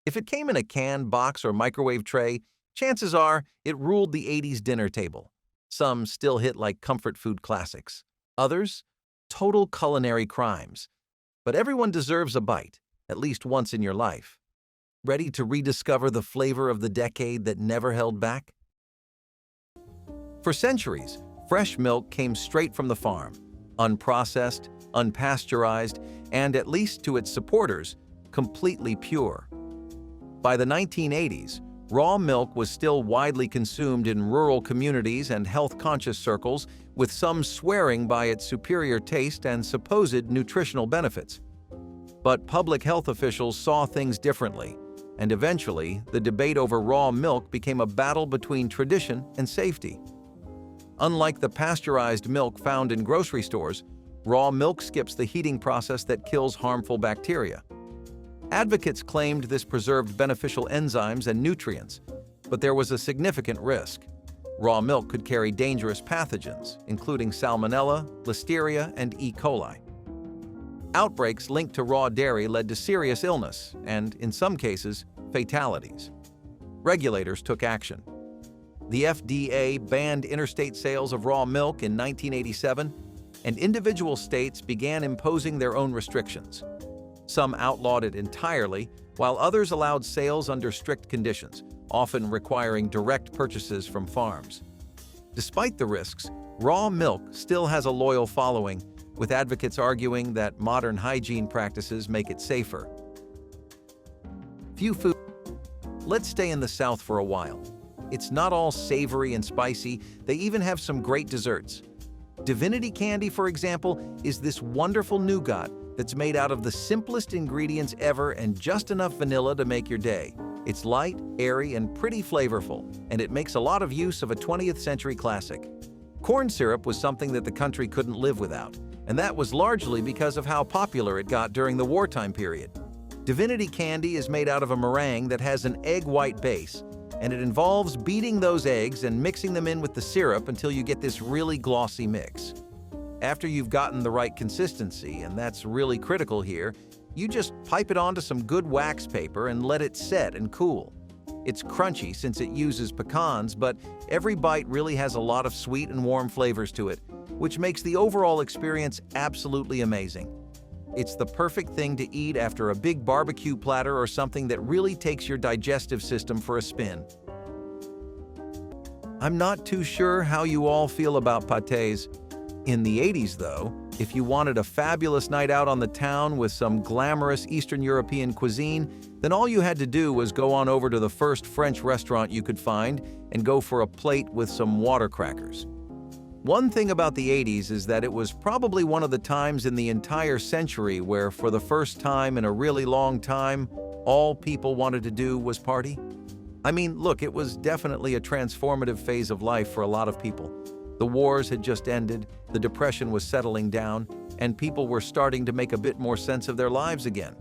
If it came in a can, box, or microwave tray, chances are it ruled the 80s dinner table. Some still hit like comfort food classics. Others, total culinary crimes. But everyone deserves a bite, at least once in your life. Ready to rediscover the flavor of the decade that never held back? For centuries, fresh milk came straight from the farm, unprocessed, unpasteurized, and, at least to its supporters, completely pure. By the 1980s, raw milk was still widely consumed in rural communities and health-conscious circles, with some swearing by its superior taste and supposed nutritional benefits. But public health officials saw things differently, and eventually, the debate over raw milk became a battle between tradition and safety. Unlike the pasteurized milk found in grocery stores, raw milk skips the heating process that kills harmful bacteria. Advocates claimed this preserved beneficial enzymes and nutrients, but there was a significant risk. Raw milk could carry dangerous pathogens, including Salmonella, Listeria, and E. coli. Outbreaks linked to raw dairy led to serious illness and, in some cases, fatalities. Regulators took action. The FDA banned interstate sales of raw milk in 1987, and individual states began imposing their own restrictions. Some outlawed it entirely, while others allowed sales under strict conditions, often requiring direct purchases from farms. Despite the risks, raw milk still has a loyal following, with advocates arguing that modern hygiene practices make it safer. Let's stay in the South for a while. It's not all savory and spicy, they even have some great desserts. Divinity candy, for example, is this wonderful nougat that's made out of the simplest ingredients ever and just enough vanilla to make your day. It's light, airy, and pretty flavorful, and it makes a lot of use of a 20th century classic. Corn syrup was something that the country couldn't live without, and that was largely because of how popular it got during the wartime period. Divinity candy is made out of a meringue that has an egg white base, and it involves beating those eggs and mixing them in with the syrup until you get this really glossy mix. After you've gotten the right consistency, and that's really critical here, you just pipe it onto some good wax paper and let it set and cool. It's crunchy since it uses pecans, but every bite really has a lot of sweet and warm flavors to it, which makes the overall experience absolutely amazing. It's the perfect thing to eat after a big barbecue platter or something that really takes your digestive system for a spin. I'm not too sure how you all feel about pâtés. In the 80s, though, if you wanted a fabulous night out on the town with some glamorous Eastern European cuisine, then all you had to do was go on over to the first French restaurant you could find and go for a plate with some water crackers. One thing about the 80s is that it was probably one of the times in the entire century where, for the first time in a really long time, all people wanted to do was party. I mean, look, it was definitely a transformative phase of life for a lot of people. The wars had just ended, the Depression was settling down, and people were starting to make a bit more sense of their lives again.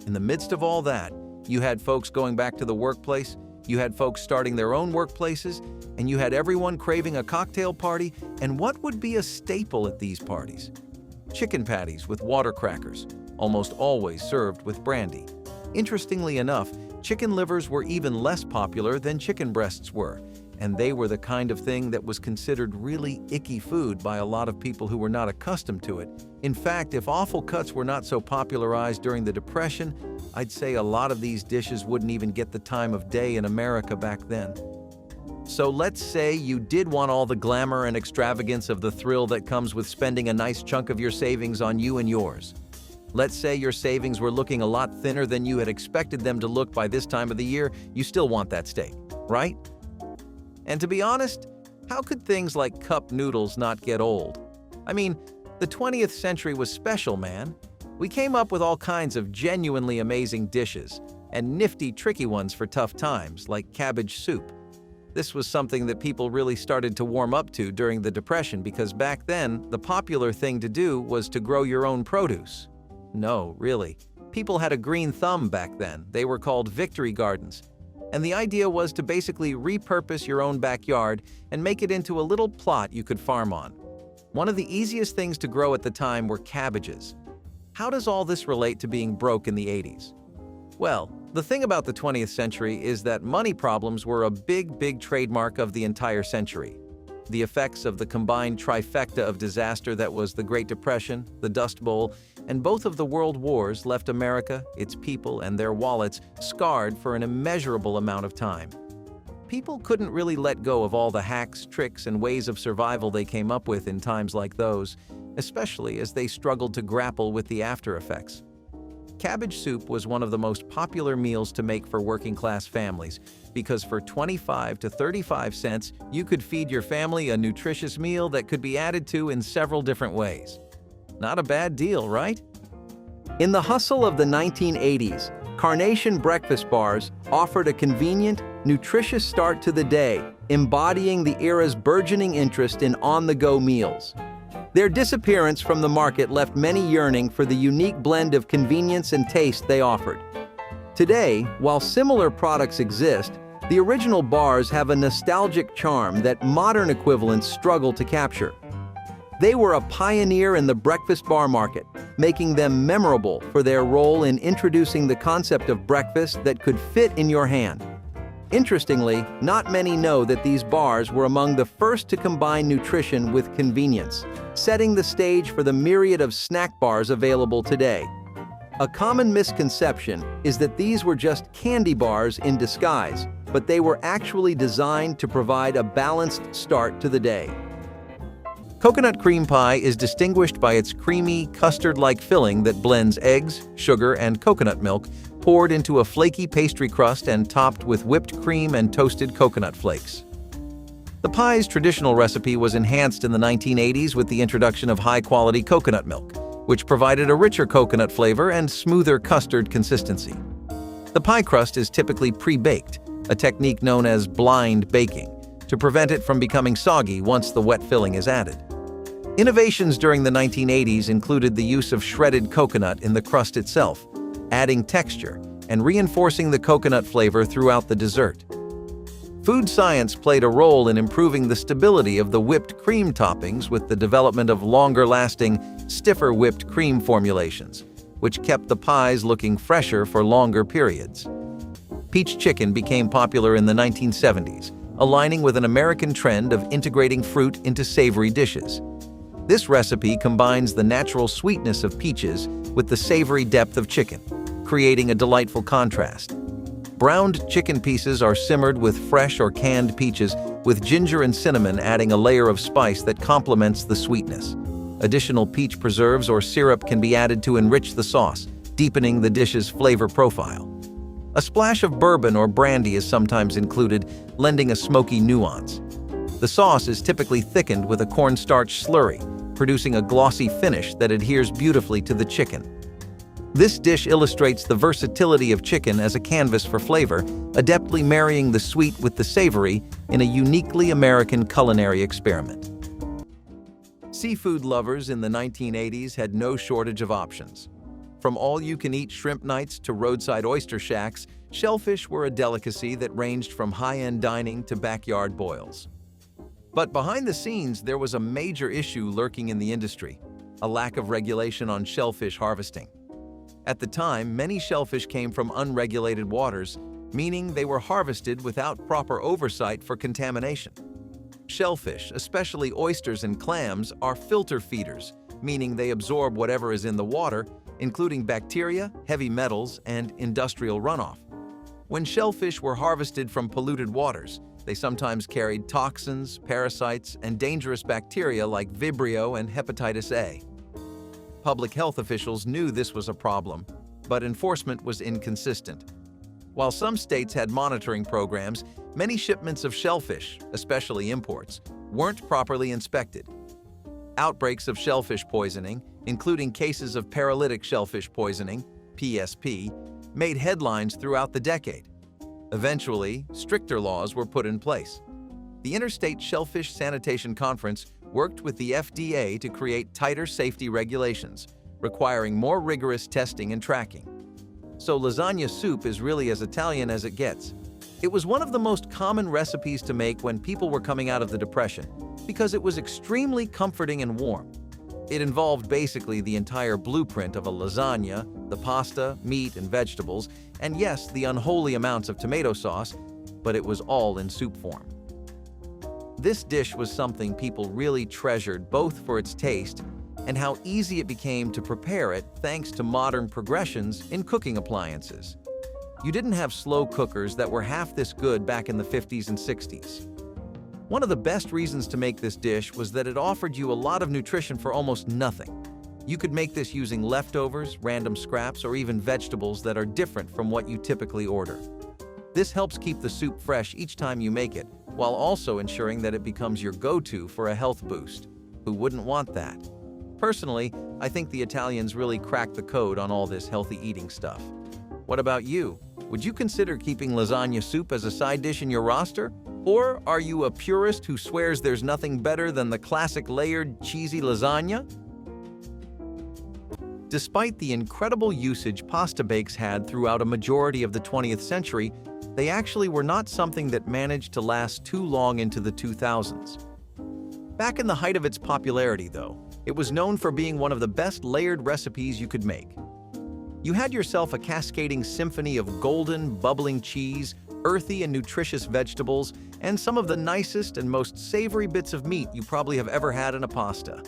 In the midst of all that, you had folks going back to the workplace, you had folks starting their own workplaces, and you had everyone craving a cocktail party, and what would be a staple at these parties? Chicken patties with water crackers, almost always served with brandy. Interestingly enough, chicken livers were even less popular than chicken breasts were, and they were the kind of thing that was considered really icky food by a lot of people who were not accustomed to it. In fact, if offal cuts were not so popularized during the Depression, I'd say a lot of these dishes wouldn't even get the time of day in America back then. So let's say you did want all the glamour and extravagance of the thrill that comes with spending a nice chunk of your savings on you and yours. Let's say your savings were looking a lot thinner than you had expected them to look by this time of the year. You still want that steak, right? And to be honest, how could things like cup noodles not get old? I mean, the 20th century was special, man. We came up with all kinds of genuinely amazing dishes, and nifty, tricky ones for tough times, like cabbage soup. This was something that people really started to warm up to during the Depression because back then, the popular thing to do was to grow your own produce. No, really. People had a green thumb back then. They were called victory gardens. And the idea was to basically repurpose your own backyard and make it into a little plot you could farm on. One of the easiest things to grow at the time were cabbages. How does all this relate to being broke in the 80s? Well, The thing about the 20th century is that money problems were a big trademark of the entire century. The effects of the combined trifecta of disaster that was the Great Depression, the Dust Bowl, and both of the world wars left America, its people, and their wallets scarred for an immeasurable amount of time. People couldn't really let go of all the hacks, tricks, and ways of survival they came up with in times like those, especially as they struggled to grapple with the after effects. Cabbage soup was one of the most popular meals to make for working-class families because for 25 to 35 cents, you could feed your family a nutritious meal that could be added to in several different ways. Not a bad deal, right? In the hustle of the 1980s, Carnation breakfast bars offered a convenient, nutritious start to the day, embodying the era's burgeoning interest in on-the-go meals. Their disappearance from the market left many yearning for the unique blend of convenience and taste they offered. Today, while similar products exist, the original bars have a nostalgic charm that modern equivalents struggle to capture. They were a pioneer in the breakfast bar market, making them memorable for their role in introducing the concept of breakfast that could fit in your hand. Interestingly, not many know that these bars were among the first to combine nutrition with convenience, setting the stage for the myriad of snack bars available today. A common misconception is that these were just candy bars in disguise, but they were actually designed to provide a balanced start to the day. Coconut cream pie is distinguished by its creamy, custard-like filling that blends eggs, sugar, and coconut milk, poured into a flaky pastry crust and topped with whipped cream and toasted coconut flakes. The pie's traditional recipe was enhanced in the 1980s with the introduction of high-quality coconut milk, which provided a richer coconut flavor and smoother custard consistency. The pie crust is typically pre-baked, a technique known as blind baking, to prevent it from becoming soggy once the wet filling is added. Innovations during the 1980s included the use of shredded coconut in the crust itself, adding texture and reinforcing the coconut flavor throughout the dessert. Food science played a role in improving the stability of the whipped cream toppings with the development of longer-lasting, stiffer whipped cream formulations, which kept the pies looking fresher for longer periods. Peach chicken became popular in the 1970s, aligning with an American trend of integrating fruit into savory dishes. This recipe combines the natural sweetness of peaches with the savory depth of chicken, creating a delightful contrast. Browned chicken pieces are simmered with fresh or canned peaches, with ginger and cinnamon adding a layer of spice that complements the sweetness. Additional peach preserves or syrup can be added to enrich the sauce, deepening the dish's flavor profile. A splash of bourbon or brandy is sometimes included, lending a smoky nuance. The sauce is typically thickened with a cornstarch slurry, producing a glossy finish that adheres beautifully to the chicken. This dish illustrates the versatility of chicken as a canvas for flavor, adeptly marrying the sweet with the savory in a uniquely American culinary experiment. Seafood lovers in the 1980s had no shortage of options. From all-you-can-eat shrimp nights to roadside oyster shacks, shellfish were a delicacy that ranged from high-end dining to backyard boils. But behind the scenes, there was a major issue lurking in the industry: a lack of regulation on shellfish harvesting. At the time, many shellfish came from unregulated waters, meaning they were harvested without proper oversight for contamination. Shellfish, especially oysters and clams, are filter feeders, meaning they absorb whatever is in the water, including bacteria, heavy metals, and industrial runoff. When shellfish were harvested from polluted waters, they sometimes carried toxins, parasites, and dangerous bacteria like Vibrio and hepatitis A. Public health officials knew this was a problem, but enforcement was inconsistent. While some states had monitoring programs, many shipments of shellfish, especially imports, weren't properly inspected. Outbreaks of shellfish poisoning, including cases of paralytic shellfish poisoning, PSP, made headlines throughout the decade. Eventually, stricter laws were put in place. The Interstate Shellfish Sanitation Conference worked with the FDA to create tighter safety regulations, requiring more rigorous testing and tracking. So lasagna soup is really as Italian as it gets. It was one of the most common recipes to make when people were coming out of the Depression, because it was extremely comforting and warm. It involved basically the entire blueprint of a lasagna, the pasta, meat, and vegetables, and yes, the unholy amounts of tomato sauce, but it was all in soup form. This dish was something people really treasured both for its taste and how easy it became to prepare it thanks to modern progressions in cooking appliances. You didn't have slow cookers that were half this good back in the 50s and 60s. One of the best reasons to make this dish was that it offered you a lot of nutrition for almost nothing. You could make this using leftovers, random scraps, or even vegetables that are different from what you typically order. This helps keep the soup fresh each time you make it, while also ensuring that it becomes your go-to for a health boost. Who wouldn't want that? Personally, I think the Italians really cracked the code on all this healthy eating stuff. What about you? Would you consider keeping lasagna soup as a side dish in your roster? Or are you a purist who swears there's nothing better than the classic layered, cheesy lasagna? Despite the incredible usage pasta bakes had throughout a majority of the 20th century, they actually were not something that managed to last too long into the 2000s. Back in the height of its popularity, though, it was known for being one of the best layered recipes you could make. You had yourself a cascading symphony of golden, bubbling cheese, earthy and nutritious vegetables, and some of the nicest and most savory bits of meat you probably have ever had in a pasta.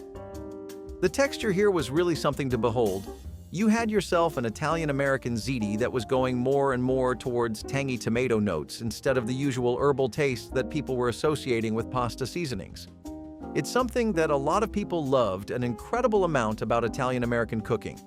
The texture here was really something to behold. You had yourself an Italian-American ziti that was going more and more towards tangy tomato notes instead of the usual herbal taste that people were associating with pasta seasonings. It's something that a lot of people loved an incredible amount about Italian-American cooking,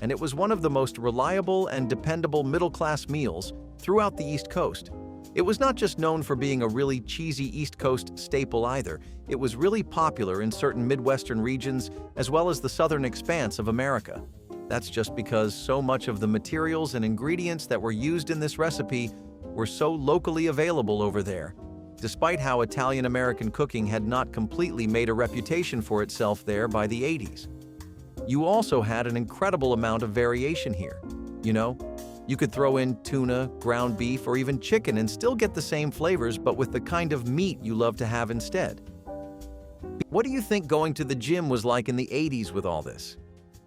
and it was one of the most reliable and dependable middle-class meals throughout the East Coast. It was not just known for being a really cheesy East Coast staple either. It was really popular in certain Midwestern regions as well as the southern expanse of America. That's just because so much of the materials and ingredients that were used in this recipe were so locally available over there, despite how Italian-American cooking had not completely made a reputation for itself there by the 80s. You also had an incredible amount of variation here. You could throw in tuna, ground beef, or even chicken and still get the same flavors, but with the kind of meat you love to have instead. What do you think going to the gym was like in the 80s with all this?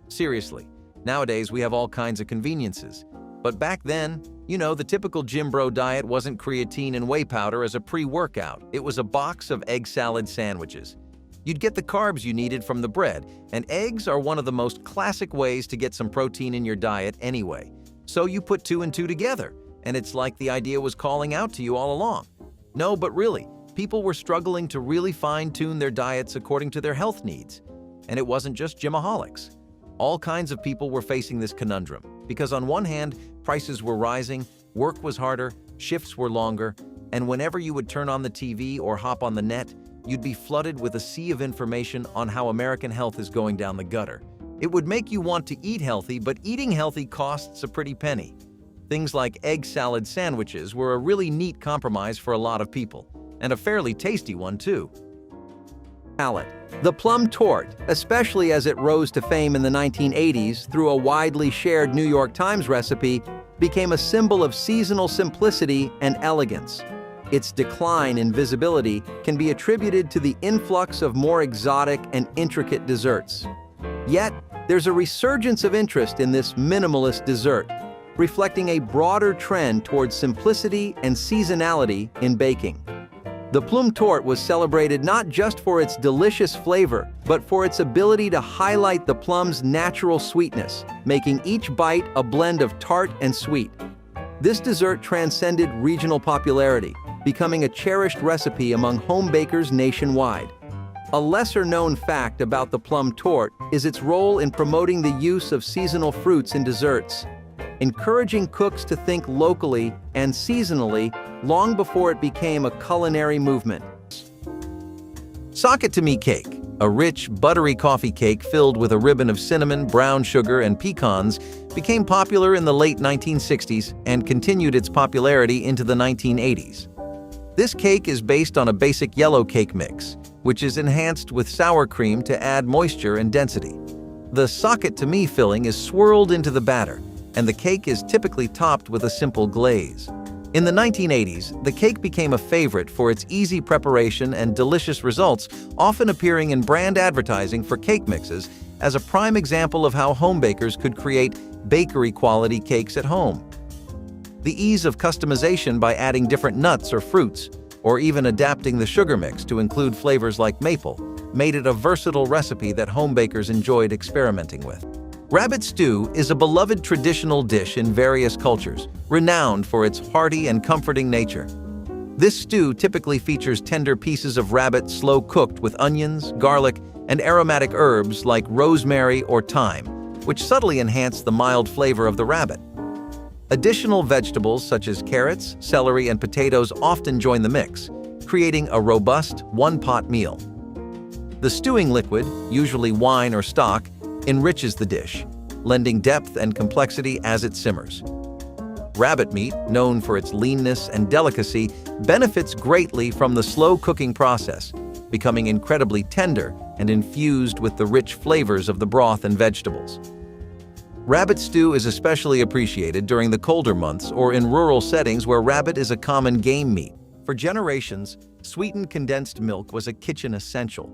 Seriously, nowadays we have all kinds of conveniences. But back then, the typical gym bro diet wasn't creatine and whey powder as a pre-workout. It was a box of egg salad sandwiches. You'd get the carbs you needed from the bread, and eggs are one of the most classic ways to get some protein in your diet anyway. So you put two and two together, and it's like the idea was calling out to you all along. No, but really, people were struggling to really fine-tune their diets according to their health needs. And it wasn't just gymaholics. All kinds of people were facing this conundrum, because on one hand, prices were rising, work was harder, shifts were longer, and whenever you would turn on the TV or hop on the net, you'd be flooded with a sea of information on how American health is going down the gutter. It would make you want to eat healthy, but eating healthy costs a pretty penny. Things like egg salad sandwiches were a really neat compromise for a lot of people, and a fairly tasty one too. Palate. The plum torte, especially as it rose to fame in the 1980s through a widely shared New York Times recipe, became a symbol of seasonal simplicity and elegance. Its decline in visibility can be attributed to the influx of more exotic and intricate desserts. Yet, there's a resurgence of interest in this minimalist dessert, reflecting a broader trend towards simplicity and seasonality in baking. The plum torte was celebrated not just for its delicious flavor, but for its ability to highlight the plum's natural sweetness, making each bite a blend of tart and sweet. This dessert transcended regional popularity, becoming a cherished recipe among home bakers nationwide. A lesser-known fact about the plum torte is its role in promoting the use of seasonal fruits in desserts, encouraging cooks to think locally and seasonally long before it became a culinary movement. Sock it to me cake, a rich, buttery coffee cake filled with a ribbon of cinnamon, brown sugar, and pecans, became popular in the late 1960s and continued its popularity into the 1980s. This cake is based on a basic yellow cake mix, which is enhanced with sour cream to add moisture and density. The sock it to me filling is swirled into the batter, and the cake is typically topped with a simple glaze. In the 1980s, the cake became a favorite for its easy preparation and delicious results, often appearing in brand advertising for cake mixes as a prime example of how home bakers could create bakery-quality cakes at home. The ease of customization by adding different nuts or fruits, or even adapting the sugar mix to include flavors like maple, made it a versatile recipe that home bakers enjoyed experimenting with. Rabbit stew is a beloved traditional dish in various cultures, renowned for its hearty and comforting nature. This stew typically features tender pieces of rabbit slow-cooked with onions, garlic, and aromatic herbs like rosemary or thyme, which subtly enhance the mild flavor of the rabbit. Additional vegetables such as carrots, celery, and potatoes often join the mix, creating a robust, one-pot meal. The stewing liquid, usually wine or stock, enriches the dish, lending depth and complexity as it simmers. Rabbit meat, known for its leanness and delicacy, benefits greatly from the slow cooking process, becoming incredibly tender and infused with the rich flavors of the broth and vegetables. Rabbit stew is especially appreciated during the colder months or in rural settings where rabbit is a common game meat. For generations, sweetened condensed milk was a kitchen essential.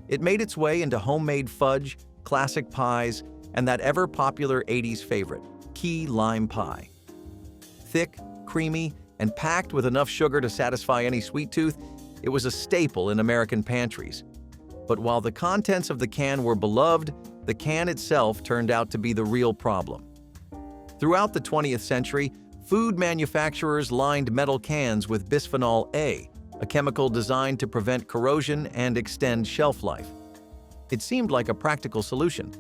It made its way into homemade fudge, classic pies, and that ever-popular 80s favorite, key lime pie. Thick, creamy, and packed with enough sugar to satisfy any sweet tooth, it was a staple in American pantries. But while the contents of the can were beloved, the can itself turned out to be the real problem. Throughout the 20th century, food manufacturers lined metal cans with bisphenol A, a chemical designed to prevent corrosion and extend shelf life. It seemed like a practical solution,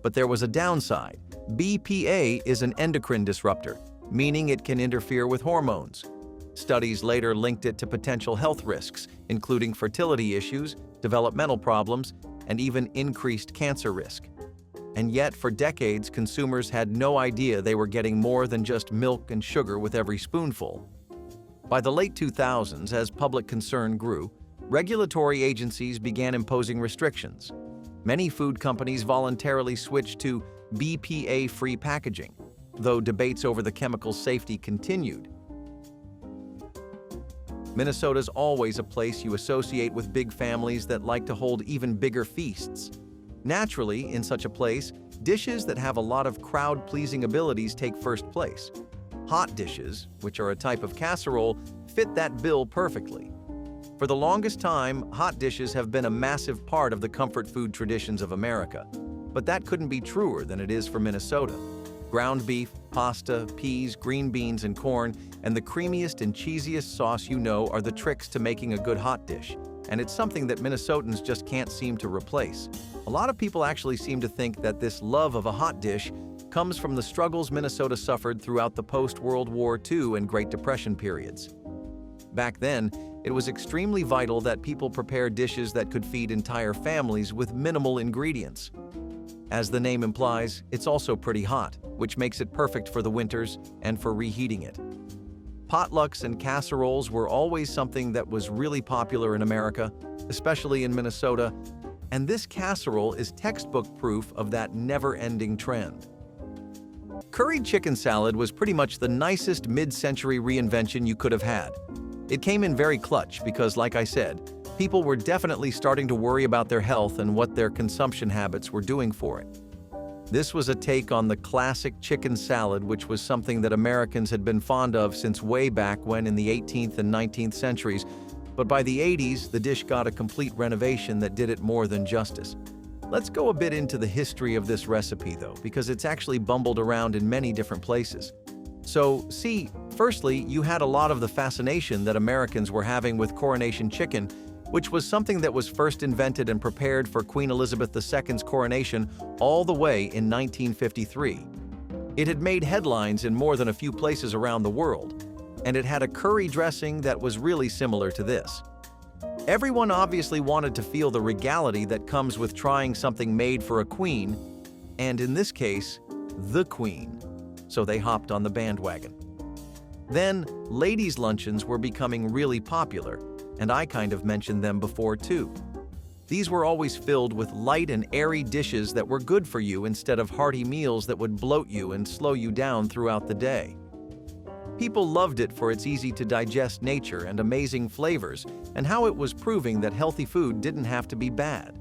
but there was a downside. BPA is an endocrine disruptor, meaning it can interfere with hormones. Studies later linked it to potential health risks, including fertility issues, developmental problems, and even increased cancer risk. And yet, for decades, consumers had no idea they were getting more than just milk and sugar with every spoonful. By the late 2000s, as public concern grew, regulatory agencies began imposing restrictions. Many food companies voluntarily switched to BPA-free packaging, though debates over the chemical's safety continued. Minnesota's always a place you associate with big families that like to hold even bigger feasts. Naturally, in such a place, dishes that have a lot of crowd-pleasing abilities take first place. Hot dishes, which are a type of casserole, fit that bill perfectly. For the longest time, hot dishes have been a massive part of the comfort food traditions of America. But that couldn't be truer than it is for Minnesota. Ground beef, pasta, peas, green beans, and corn, and the creamiest and cheesiest sauce you know are the tricks to making a good hot dish, and it's something that Minnesotans just can't seem to replace. A lot of people actually seem to think that this love of a hot dish comes from the struggles Minnesota suffered throughout the post-World War II and Great Depression periods. Back then, it was extremely vital that people prepare dishes that could feed entire families with minimal ingredients. As the name implies, it's also pretty hot, which makes it perfect for the winters and for reheating it. Potlucks and casseroles were always something that was really popular in America, especially in Minnesota, and this casserole is textbook proof of that never-ending trend. Curried chicken salad was pretty much the nicest mid-century reinvention you could have had. It came in very clutch because, like I said, people were definitely starting to worry about their health and what their consumption habits were doing for it. This was a take on the classic chicken salad, which was something that Americans had been fond of since way back when in the 18th and 19th centuries, but by the 80s, the dish got a complete renovation that did it more than justice. Let's go a bit into the history of this recipe, though, because it's actually bumbled around in many different places. So, see, firstly, you had a lot of the fascination that Americans were having with coronation chicken, which was something that was first invented and prepared for Queen Elizabeth II's coronation all the way in 1953. It had made headlines in more than a few places around the world, and it had a curry dressing that was really similar to this. Everyone obviously wanted to feel the regality that comes with trying something made for a queen, and in this case, the queen. So they hopped on the bandwagon. Then, ladies' luncheons were becoming really popular, and I kind of mentioned them before too. These were always filled with light and airy dishes that were good for you instead of hearty meals that would bloat you and slow you down throughout the day. People loved it for its easy-to-digest nature and amazing flavors, and how it was proving that healthy food didn't have to be bad.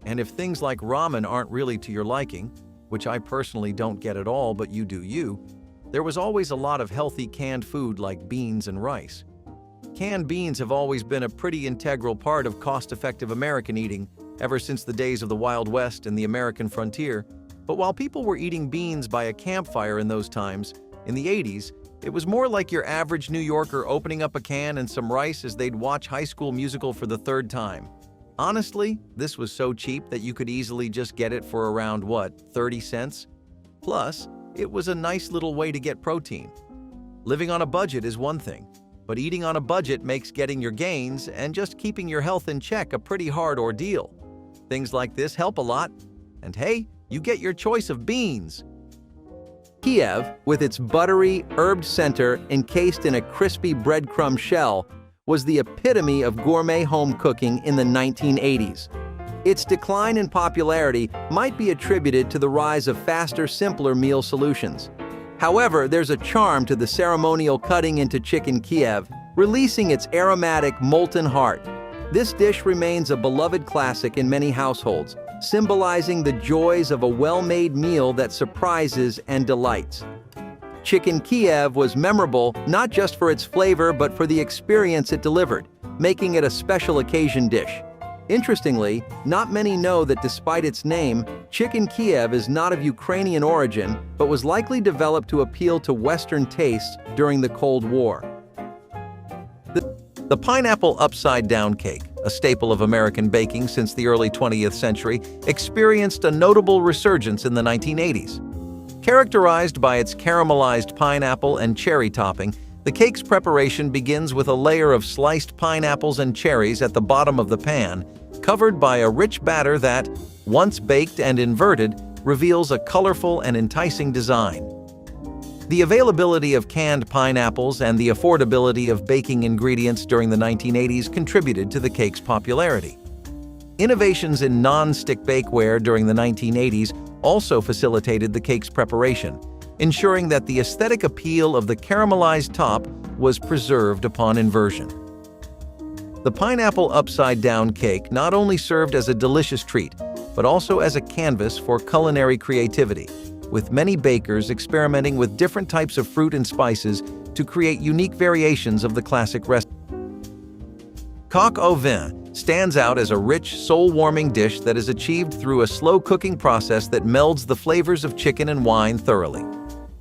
And if things like ramen aren't really to your liking, which I personally don't get at all, but you do you, there was always a lot of healthy canned food like beans and rice. Canned beans have always been a pretty integral part of cost-effective American eating ever since the days of the Wild West and the American frontier. But while people were eating beans by a campfire in those times, in the 80s, it was more like your average New Yorker opening up a can and some rice as they'd watch High School Musical for the third time. Honestly, this was so cheap that you could easily just get it for around, 30 cents? Plus, it was a nice little way to get protein. Living on a budget is one thing, but eating on a budget makes getting your gains and just keeping your health in check a pretty hard ordeal. Things like this help a lot, and hey, you get your choice of beans. Kiev, with its buttery, herbed center encased in a crispy breadcrumb shell, was the epitome of gourmet home cooking in the 1980s. Its decline in popularity might be attributed to the rise of faster, simpler meal solutions. However, there's a charm to the ceremonial cutting into chicken Kiev, releasing its aromatic, molten heart. This dish remains a beloved classic in many households, symbolizing the joys of a well-made meal that surprises and delights. Chicken Kiev was memorable not just for its flavor but for the experience it delivered, making it a special occasion dish. Interestingly, not many know that despite its name, chicken Kiev is not of Ukrainian origin but was likely developed to appeal to Western tastes during the Cold War. The pineapple upside-down cake, a staple of American baking since the early 20th century, experienced a notable resurgence in the 1980s. Characterized by its caramelized pineapple and cherry topping, the cake's preparation begins with a layer of sliced pineapples and cherries at the bottom of the pan, covered by a rich batter that, once baked and inverted, reveals a colorful and enticing design. The availability of canned pineapples and the affordability of baking ingredients during the 1980s contributed to the cake's popularity. Innovations in non-stick bakeware during the 1980s also facilitated the cake's preparation, ensuring that the aesthetic appeal of the caramelized top was preserved upon inversion. The pineapple upside-down cake not only served as a delicious treat, but also as a canvas for culinary creativity, with many bakers experimenting with different types of fruit and spices to create unique variations of the classic recipe. Coq au vin stands out as a rich, soul-warming dish that is achieved through a slow cooking process that melds the flavors of chicken and wine thoroughly.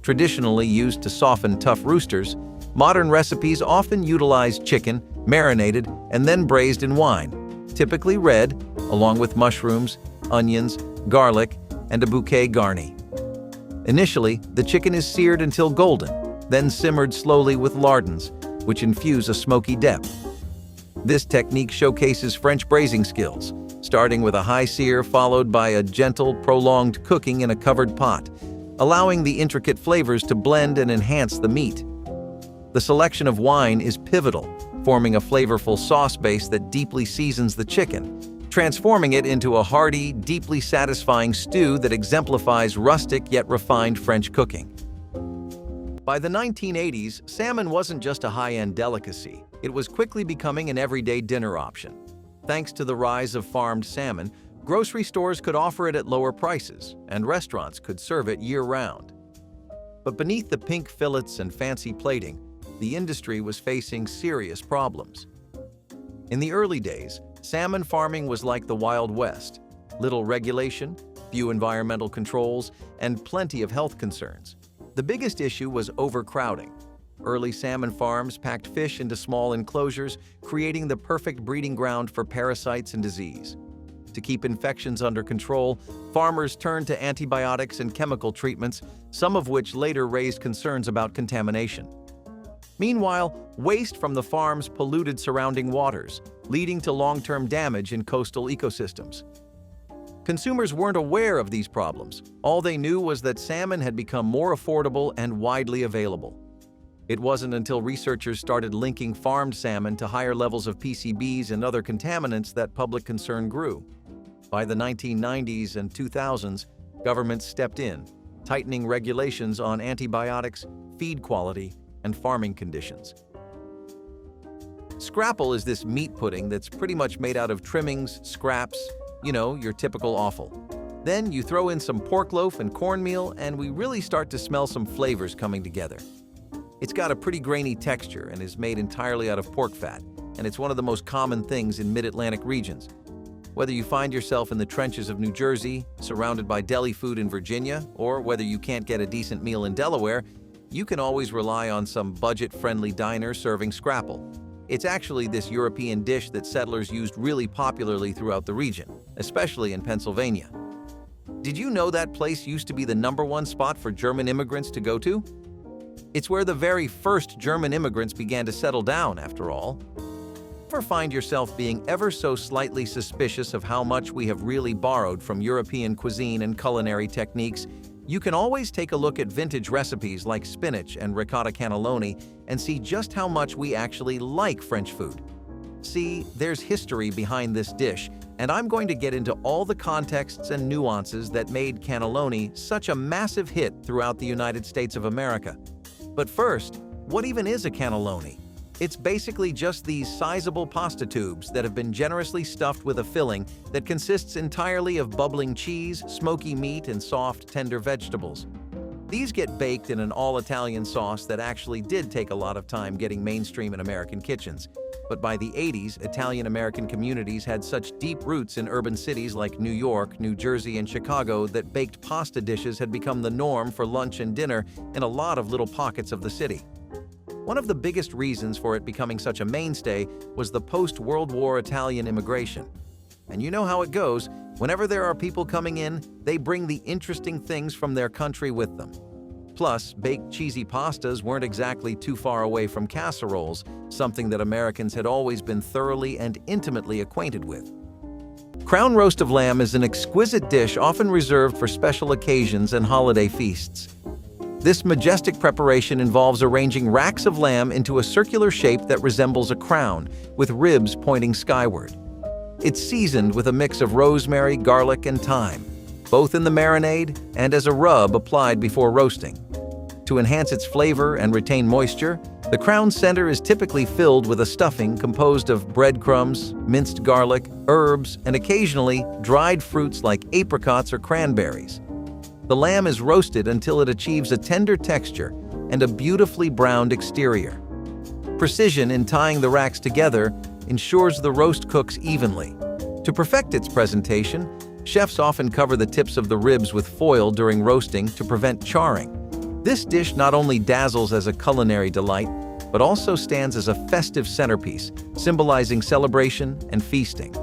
Traditionally used to soften tough roosters, modern recipes often utilize chicken, marinated, and then braised in wine, typically red, along with mushrooms, onions, garlic, and a bouquet garni. Initially, the chicken is seared until golden, then simmered slowly with lardons, which infuse a smoky depth. This technique showcases French braising skills, starting with a high sear followed by a gentle, prolonged cooking in a covered pot, allowing the intricate flavors to blend and enhance the meat. The selection of wine is pivotal, forming a flavorful sauce base that deeply seasons the chicken, transforming it into a hearty, deeply satisfying stew that exemplifies rustic yet refined French cooking. By the 1980s, salmon wasn't just a high-end delicacy. It was quickly becoming an everyday dinner option. Thanks to the rise of farmed salmon, grocery stores could offer it at lower prices, and restaurants could serve it year-round. But beneath the pink fillets and fancy plating, the industry was facing serious problems. In the early days, salmon farming was like the Wild West. Little regulation, few environmental controls, and plenty of health concerns. The biggest issue was overcrowding. Early salmon farms packed fish into small enclosures, creating the perfect breeding ground for parasites and disease. To keep infections under control, farmers turned to antibiotics and chemical treatments, some of which later raised concerns about contamination. Meanwhile, waste from the farms polluted surrounding waters, leading to long-term damage in coastal ecosystems. Consumers weren't aware of these problems. All they knew was that salmon had become more affordable and widely available. It wasn't until researchers started linking farmed salmon to higher levels of PCBs and other contaminants that public concern grew. By the 1990s and 2000s, governments stepped in, tightening regulations on antibiotics, feed quality, and farming conditions. Scrapple is this meat pudding that's pretty much made out of trimmings, scraps, You know, your typical offal. Then you throw in some pork loaf and cornmeal, and we really start to smell some flavors coming together. It's got a pretty grainy texture and is made entirely out of pork fat, and it's one of the most common things in mid-Atlantic regions. Whether you find yourself in the trenches of New Jersey, surrounded by deli food in Virginia, or whether you can't get a decent meal in Delaware, you can always rely on some budget-friendly diner serving scrapple. It's actually this European dish that settlers used really popularly throughout the region, especially in Pennsylvania. Did you know that place used to be the #1 spot for German immigrants to go to? It's where the very first German immigrants began to settle down, after all. Ever find yourself being ever so slightly suspicious of how much we have really borrowed from European cuisine and culinary techniques? You can always take a look at vintage recipes like spinach and ricotta cannelloni and see just how much we actually like French food. See, there's history behind this dish, and I'm going to get into all the contexts and nuances that made cannelloni such a massive hit throughout the United States of America. But first, what even is a cannelloni? It's basically just these sizable pasta tubes that have been generously stuffed with a filling that consists entirely of bubbling cheese, smoky meat, and soft, tender vegetables. These get baked in an all-Italian sauce that actually did take a lot of time getting mainstream in American kitchens. But by the 80s, Italian-American communities had such deep roots in urban cities like New York, New Jersey, and Chicago that baked pasta dishes had become the norm for lunch and dinner in a lot of little pockets of the city. One of the biggest reasons for it becoming such a mainstay was the post-World War Italian immigration. And you know how it goes, whenever there are people coming in, they bring the interesting things from their country with them. Plus, baked cheesy pastas weren't exactly too far away from casseroles, something that Americans had always been thoroughly and intimately acquainted with. Crown roast of lamb is an exquisite dish often reserved for special occasions and holiday feasts. This majestic preparation involves arranging racks of lamb into a circular shape that resembles a crown, with ribs pointing skyward. It's seasoned with a mix of rosemary, garlic, and thyme, both in the marinade and as a rub applied before roasting. To enhance its flavor and retain moisture, the crown center is typically filled with a stuffing composed of breadcrumbs, minced garlic, herbs, and occasionally dried fruits like apricots or cranberries. The lamb is roasted until it achieves a tender texture and a beautifully browned exterior. Precision in tying the racks together ensures the roast cooks evenly. To perfect its presentation, chefs often cover the tips of the ribs with foil during roasting to prevent charring. This dish not only dazzles as a culinary delight, but also stands as a festive centerpiece, symbolizing celebration and feasting.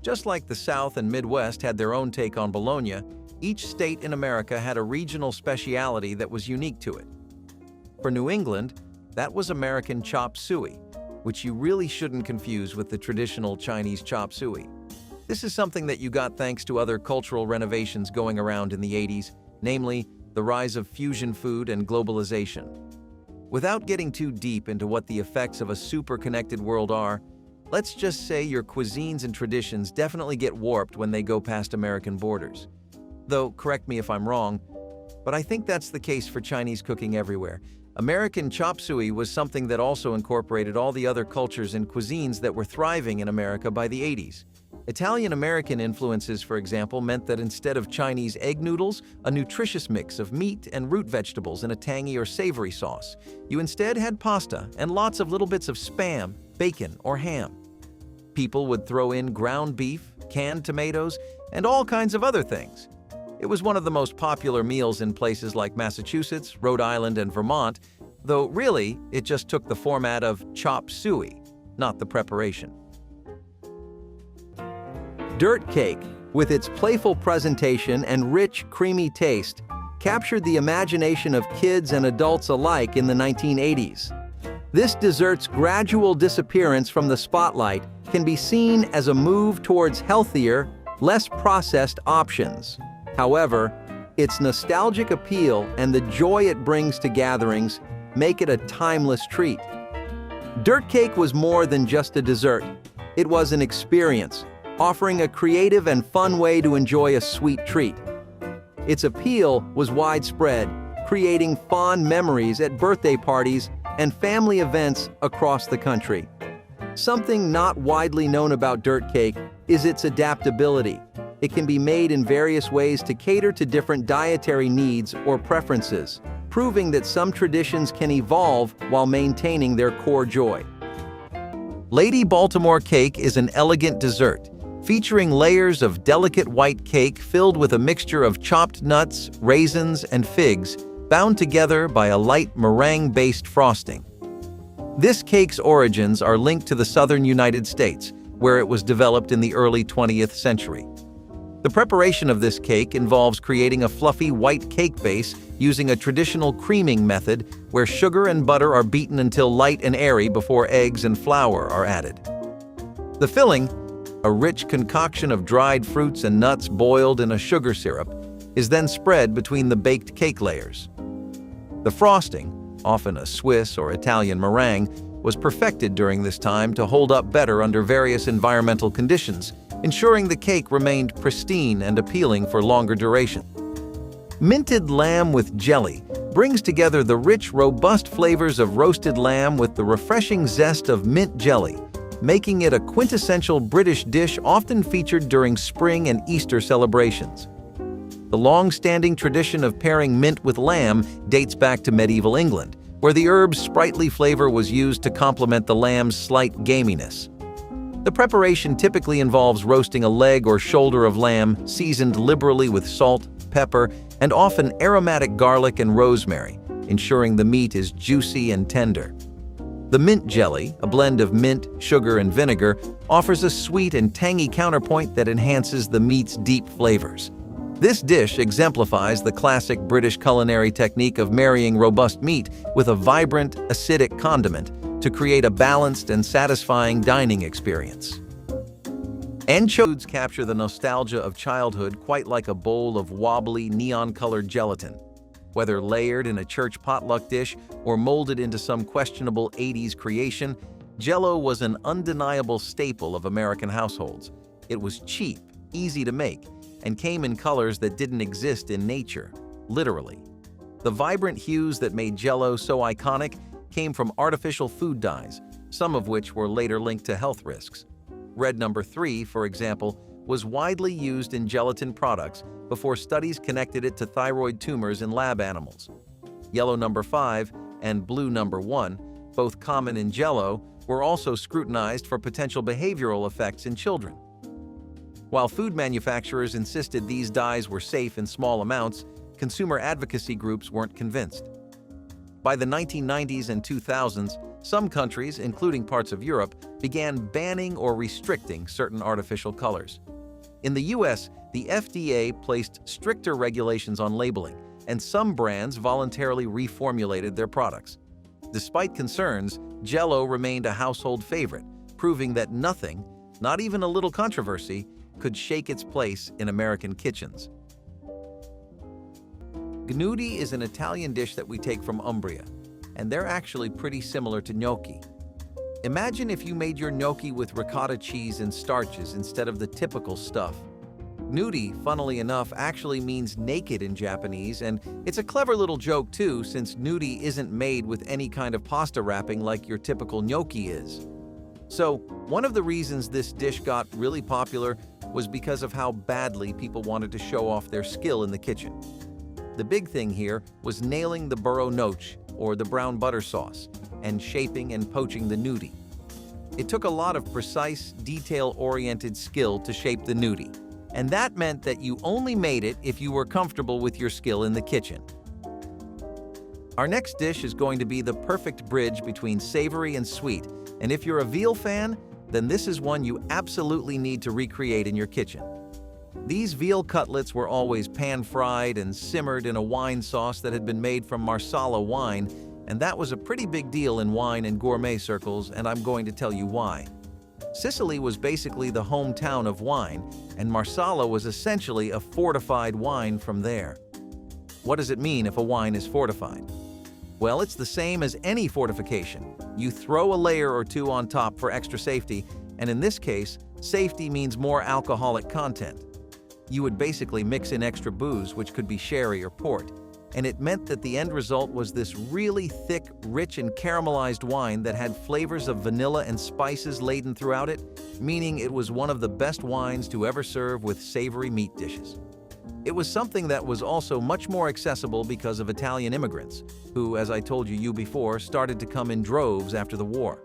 Just like the South and Midwest had their own take on bologna, each state in America had a regional speciality that was unique to it. For New England, that was American chop suey, which you really shouldn't confuse with the traditional Chinese chop suey. This is something that you got thanks to other cultural renovations going around in the 80s, namely the rise of fusion food and globalization. Without getting too deep into what the effects of a super-connected world are, let's just say your cuisines and traditions definitely get warped when they go past American borders. Though, correct me if I'm wrong, but I think that's the case for Chinese cooking everywhere. American chop suey was something that also incorporated all the other cultures and cuisines that were thriving in America by the 80s. Italian-American influences, for example, meant that instead of Chinese egg noodles, a nutritious mix of meat and root vegetables in a tangy or savory sauce, you instead had pasta and lots of little bits of Spam, bacon, or ham. People would throw in ground beef, canned tomatoes, and all kinds of other things. It was one of the most popular meals in places like Massachusetts, Rhode Island, and Vermont, though really, it just took the format of chop suey, not the preparation. Dirt cake, with its playful presentation and rich, creamy taste, captured the imagination of kids and adults alike in the 1980s. This dessert's gradual disappearance from the spotlight can be seen as a move towards healthier, less processed options. However, its nostalgic appeal and the joy it brings to gatherings make it a timeless treat. Dirt cake was more than just a dessert. It was an experience, offering a creative and fun way to enjoy a sweet treat. Its appeal was widespread, creating fond memories at birthday parties and family events across the country. Something not widely known about dirt cake is its adaptability. It can be made in various ways to cater to different dietary needs or preferences, proving that some traditions can evolve while maintaining their core joy. Lady Baltimore cake is an elegant dessert, featuring layers of delicate white cake filled with a mixture of chopped nuts, raisins, and figs, bound together by a light meringue-based frosting. This cake's origins are linked to the southern United States, where it was developed in the early 20th century. The preparation of this cake involves creating a fluffy white cake base using a traditional creaming method where sugar and butter are beaten until light and airy before eggs and flour are added. The filling, a rich concoction of dried fruits and nuts boiled in a sugar syrup, is then spread between the baked cake layers. The frosting, often a Swiss or Italian meringue, was perfected during this time to hold up better under various environmental conditions, ensuring the cake remained pristine and appealing for longer duration. Minted lamb with jelly brings together the rich, robust flavors of roasted lamb with the refreshing zest of mint jelly, making it a quintessential British dish often featured during spring and Easter celebrations. The long-standing tradition of pairing mint with lamb dates back to medieval England, where the herb's sprightly flavor was used to complement the lamb's slight gaminess. The preparation typically involves roasting a leg or shoulder of lamb seasoned liberally with salt, pepper, and often aromatic garlic and rosemary, ensuring the meat is juicy and tender. The mint jelly, a blend of mint, sugar, and vinegar, offers a sweet and tangy counterpoint that enhances the meat's deep flavors. This dish exemplifies the classic British culinary technique of marrying robust meat with a vibrant, acidic condiment to create a balanced and satisfying dining experience. Anchovies capture the nostalgia of childhood quite like a bowl of wobbly, neon-colored gelatin. Whether layered in a church potluck dish or molded into some questionable 80s creation, Jell-O was an undeniable staple of American households. It was cheap, easy to make, and came in colors that didn't exist in nature, literally. The vibrant hues that made Jell-O so iconic came from artificial food dyes, some of which were later linked to health risks. Red number 3, for example, was widely used in gelatin products before studies connected it to thyroid tumors in lab animals. Yellow number 5 and blue number 1, both common in Jell-O, were also scrutinized for potential behavioral effects in children. While food manufacturers insisted these dyes were safe in small amounts, consumer advocacy groups weren't convinced. By the 1990s and 2000s, some countries, including parts of Europe, began banning or restricting certain artificial colors. In the US, the FDA placed stricter regulations on labeling, and some brands voluntarily reformulated their products. Despite concerns, Jell-O remained a household favorite, proving that nothing, not even a little controversy, could shake its place in American kitchens. Gnudi is an Italian dish that we take from Umbria, and they're actually pretty similar to gnocchi. Imagine if you made your gnocchi with ricotta cheese and starches instead of the typical stuff. Gnudi, funnily enough, actually means naked in Japanese, and it's a clever little joke too, since gnudi isn't made with any kind of pasta wrapping like your typical gnocchi is. So, one of the reasons this dish got really popular was because of how badly people wanted to show off their skill in the kitchen. The big thing here was nailing the burro noce, or the brown butter sauce, and shaping and poaching the gnudi. It took a lot of precise, detail-oriented skill to shape the gnudi, and that meant that you only made it if you were comfortable with your skill in the kitchen. Our next dish is going to be the perfect bridge between savory and sweet, and if you're a veal fan, then this is one you absolutely need to recreate in your kitchen. These veal cutlets were always pan-fried and simmered in a wine sauce that had been made from Marsala wine, and that was a pretty big deal in wine and gourmet circles, and I'm going to tell you why. Sicily was basically the hometown of wine, and Marsala was essentially a fortified wine from there. What does it mean if a wine is fortified? Well, it's the same as any fortification. You throw a layer or two on top for extra safety, and in this case, safety means more alcoholic content. You would basically mix in extra booze, which could be sherry or port. and it meant that the end result was this really thick, rich, and caramelized wine that had flavors of vanilla and spices laden throughout it, meaning it was one of the best wines to ever serve with savory meat dishes. It was something that was also much more accessible because of Italian immigrants, who, as I told you before, started to come in droves after the war.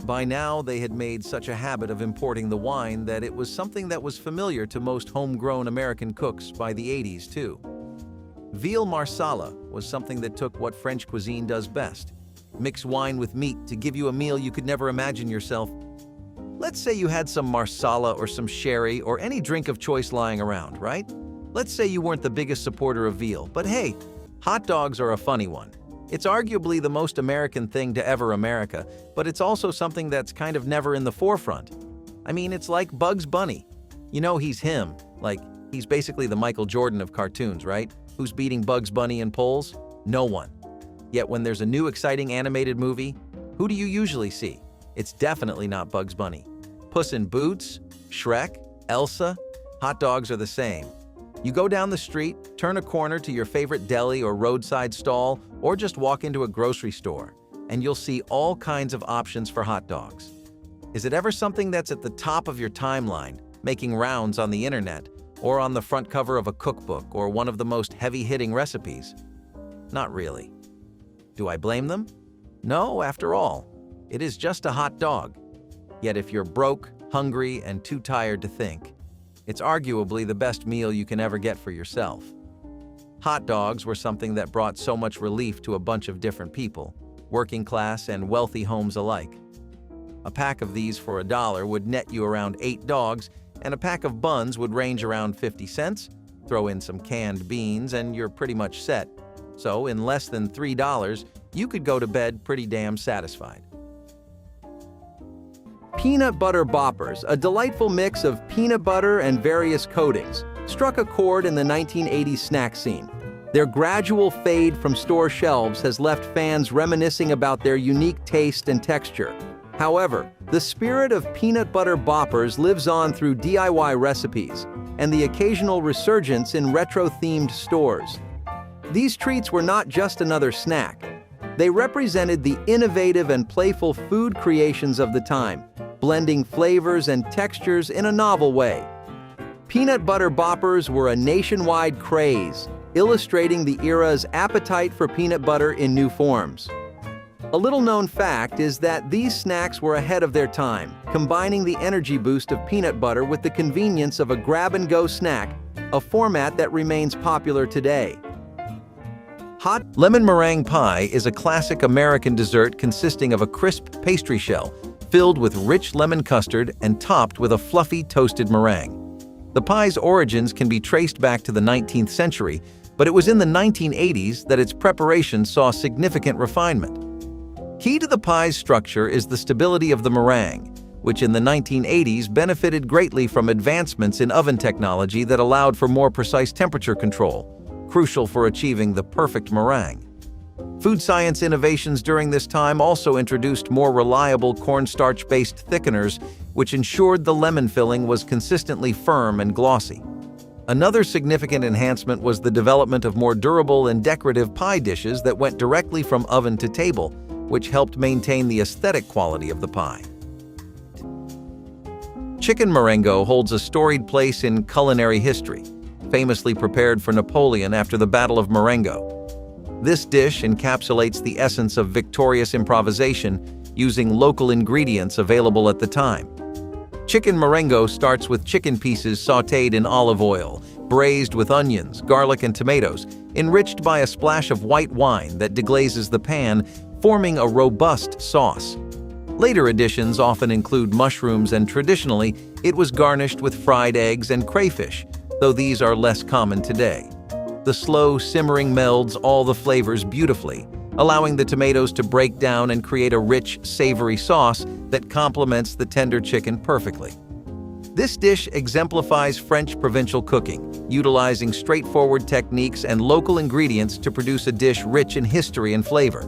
By now, they had made such a habit of importing the wine that it was something that was familiar to most homegrown American cooks by the 80s, too. Veal marsala was something that took what French cuisine does best: mix wine with meat to give you a meal you could never imagine yourself. Let's say you had some marsala or some sherry or any drink of choice lying around, right? Let's say you weren't the biggest supporter of veal, but hey, hot dogs are a funny one. It's arguably the most American thing to ever America, but it's also something that's kind of never in the forefront. I mean, it's like Bugs Bunny. You know he's him, like he's basically the Michael Jordan of cartoons, right? Who's beating Bugs Bunny in polls? No one. Yet when there's a new exciting animated movie, who do you usually see? It's definitely not Bugs Bunny. Puss in Boots, Shrek, Elsa, hot dogs are the same. You go down the street, turn a corner to your favorite deli or roadside stall, or just walk into a grocery store, and you'll see all kinds of options for hot dogs. Is it ever something that's at the top of your timeline, making rounds on the internet, or on the front cover of a cookbook or one of the most heavy-hitting recipes? Not really. Do I blame them? No, after all, it is just a hot dog. Yet if you're broke, hungry, and too tired to think, it's arguably the best meal you can ever get for yourself. Hot dogs were something that brought so much relief to a bunch of different people, working class and wealthy homes alike. A pack of these for $1 would net you around 8 dogs, and a pack of buns would range around 50 cents. Throw in some canned beans and you're pretty much set. So in less than $3, you could go to bed pretty damn satisfied. Peanut butter boppers, a delightful mix of peanut butter and various coatings, struck a chord in the 1980s snack scene. Their gradual fade from store shelves has left fans reminiscing about their unique taste and texture. However, the spirit of peanut butter boppers lives on through DIY recipes and the occasional resurgence in retro-themed stores. These treats were not just another snack. They represented the innovative and playful food creations of the time, blending flavors and textures in a novel way. Peanut butter boppers were a nationwide craze, illustrating the era's appetite for peanut butter in new forms. A little-known fact is that these snacks were ahead of their time, combining the energy boost of peanut butter with the convenience of a grab-and-go snack, a format that remains popular today. Hot lemon meringue pie is a classic American dessert consisting of a crisp pastry shell filled with rich lemon custard and topped with a fluffy toasted meringue. The pie's origins can be traced back to the 19th century, but it was in the 1980s that its preparation saw significant refinement. Key to the pie's structure is the stability of the meringue, which in the 1980s benefited greatly from advancements in oven technology that allowed for more precise temperature control, crucial for achieving the perfect meringue. Food science innovations during this time also introduced more reliable cornstarch-based thickeners, which ensured the lemon filling was consistently firm and glossy. Another significant enhancement was the development of more durable and decorative pie dishes that went directly from oven to table, which helped maintain the aesthetic quality of the pie. Chicken merengue holds a storied place in culinary history, famously prepared for Napoleon after the Battle of Marengo. This dish encapsulates the essence of victorious improvisation using local ingredients available at the time. Chicken merengue starts with chicken pieces sautéed in olive oil, braised with onions, garlic, and tomatoes, enriched by a splash of white wine that deglazes the pan, forming a robust sauce. Later additions often include mushrooms, and traditionally, it was garnished with fried eggs and crayfish, though these are less common today. The slow simmering melds all the flavors beautifully, allowing the tomatoes to break down and create a rich, savory sauce that complements the tender chicken perfectly. This dish exemplifies French provincial cooking, utilizing straightforward techniques and local ingredients to produce a dish rich in history and flavor.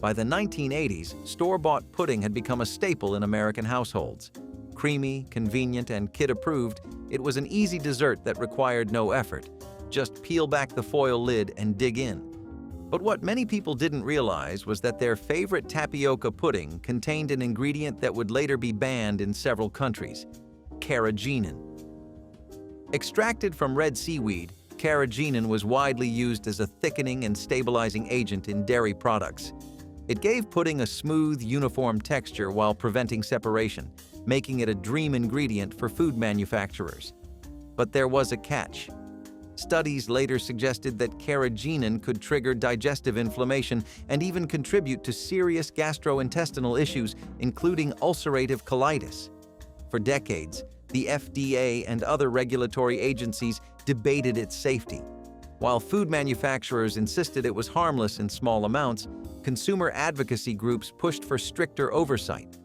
By the 1980s, store-bought pudding had become a staple in American households. Creamy, convenient, and kid-approved, it was an easy dessert that required no effort. just peel back the foil lid and dig in. But what many people didn't realize was that their favorite tapioca pudding contained an ingredient that would later be banned in several countries: carrageenan. Extracted from red seaweed, carrageenan was widely used as a thickening and stabilizing agent in dairy products. It gave pudding a smooth, uniform texture while preventing separation, making it a dream ingredient for food manufacturers. But there was a catch. Studies later suggested that carrageenan could trigger digestive inflammation and even contribute to serious gastrointestinal issues, including ulcerative colitis. For decades, the FDA and other regulatory agencies debated its safety. While food manufacturers insisted it was harmless in small amounts, consumer advocacy groups pushed for stricter oversight.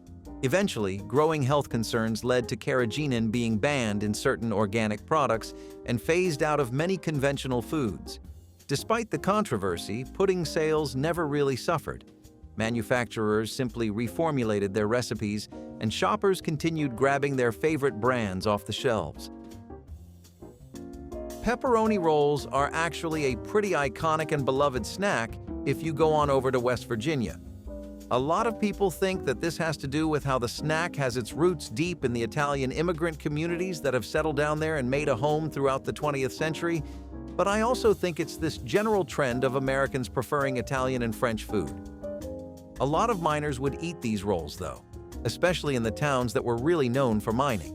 Eventually, growing health concerns led to carrageenan being banned in certain organic products and phased out of many conventional foods. Despite the controversy, pudding sales never really suffered. Manufacturers simply reformulated their recipes, and shoppers continued grabbing their favorite brands off the shelves. Pepperoni rolls are actually a pretty iconic and beloved snack if you go on over to West Virginia. A lot of people think that this has to do with how the snack has its roots deep in the Italian immigrant communities that have settled down there and made a home throughout the 20th century, but I also think it's this general trend of Americans preferring Italian and French food. A lot of miners would eat these rolls, though, especially in the towns that were really known for mining.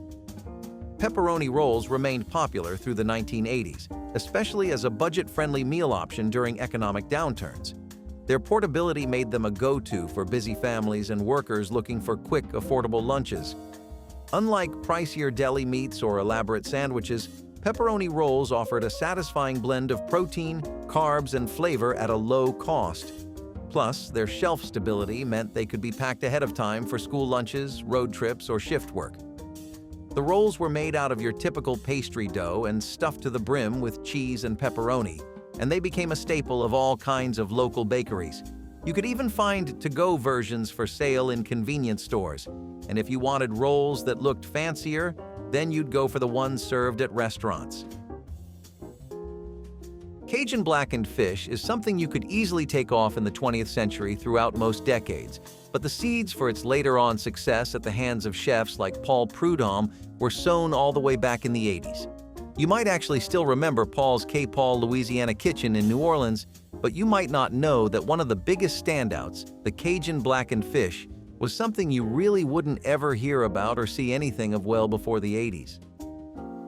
Pepperoni rolls remained popular through the 1980s, especially as a budget-friendly meal option during economic downturns. Their portability made them a go-to for busy families and workers looking for quick, affordable lunches. Unlike pricier deli meats or elaborate sandwiches, pepperoni rolls offered a satisfying blend of protein, carbs, and flavor at a low cost. Plus, their shelf stability meant they could be packed ahead of time for school lunches, road trips, or shift work. The rolls were made out of your typical pastry dough and stuffed to the brim with cheese and pepperoni, and they became a staple of all kinds of local bakeries. You could even find to-go versions for sale in convenience stores, and if you wanted rolls that looked fancier, then you'd go for the ones served at restaurants. Cajun blackened fish is something you could easily take off in the 20th century throughout most decades, but the seeds for its later-on success at the hands of chefs like Paul Prudhomme were sown all the way back in the 80s. You might actually still remember Paul's K. Paul, Louisiana kitchen in New Orleans, but you might not know that one of the biggest standouts, the Cajun blackened fish, was something you really wouldn't ever hear about or see anything of well before the 80s.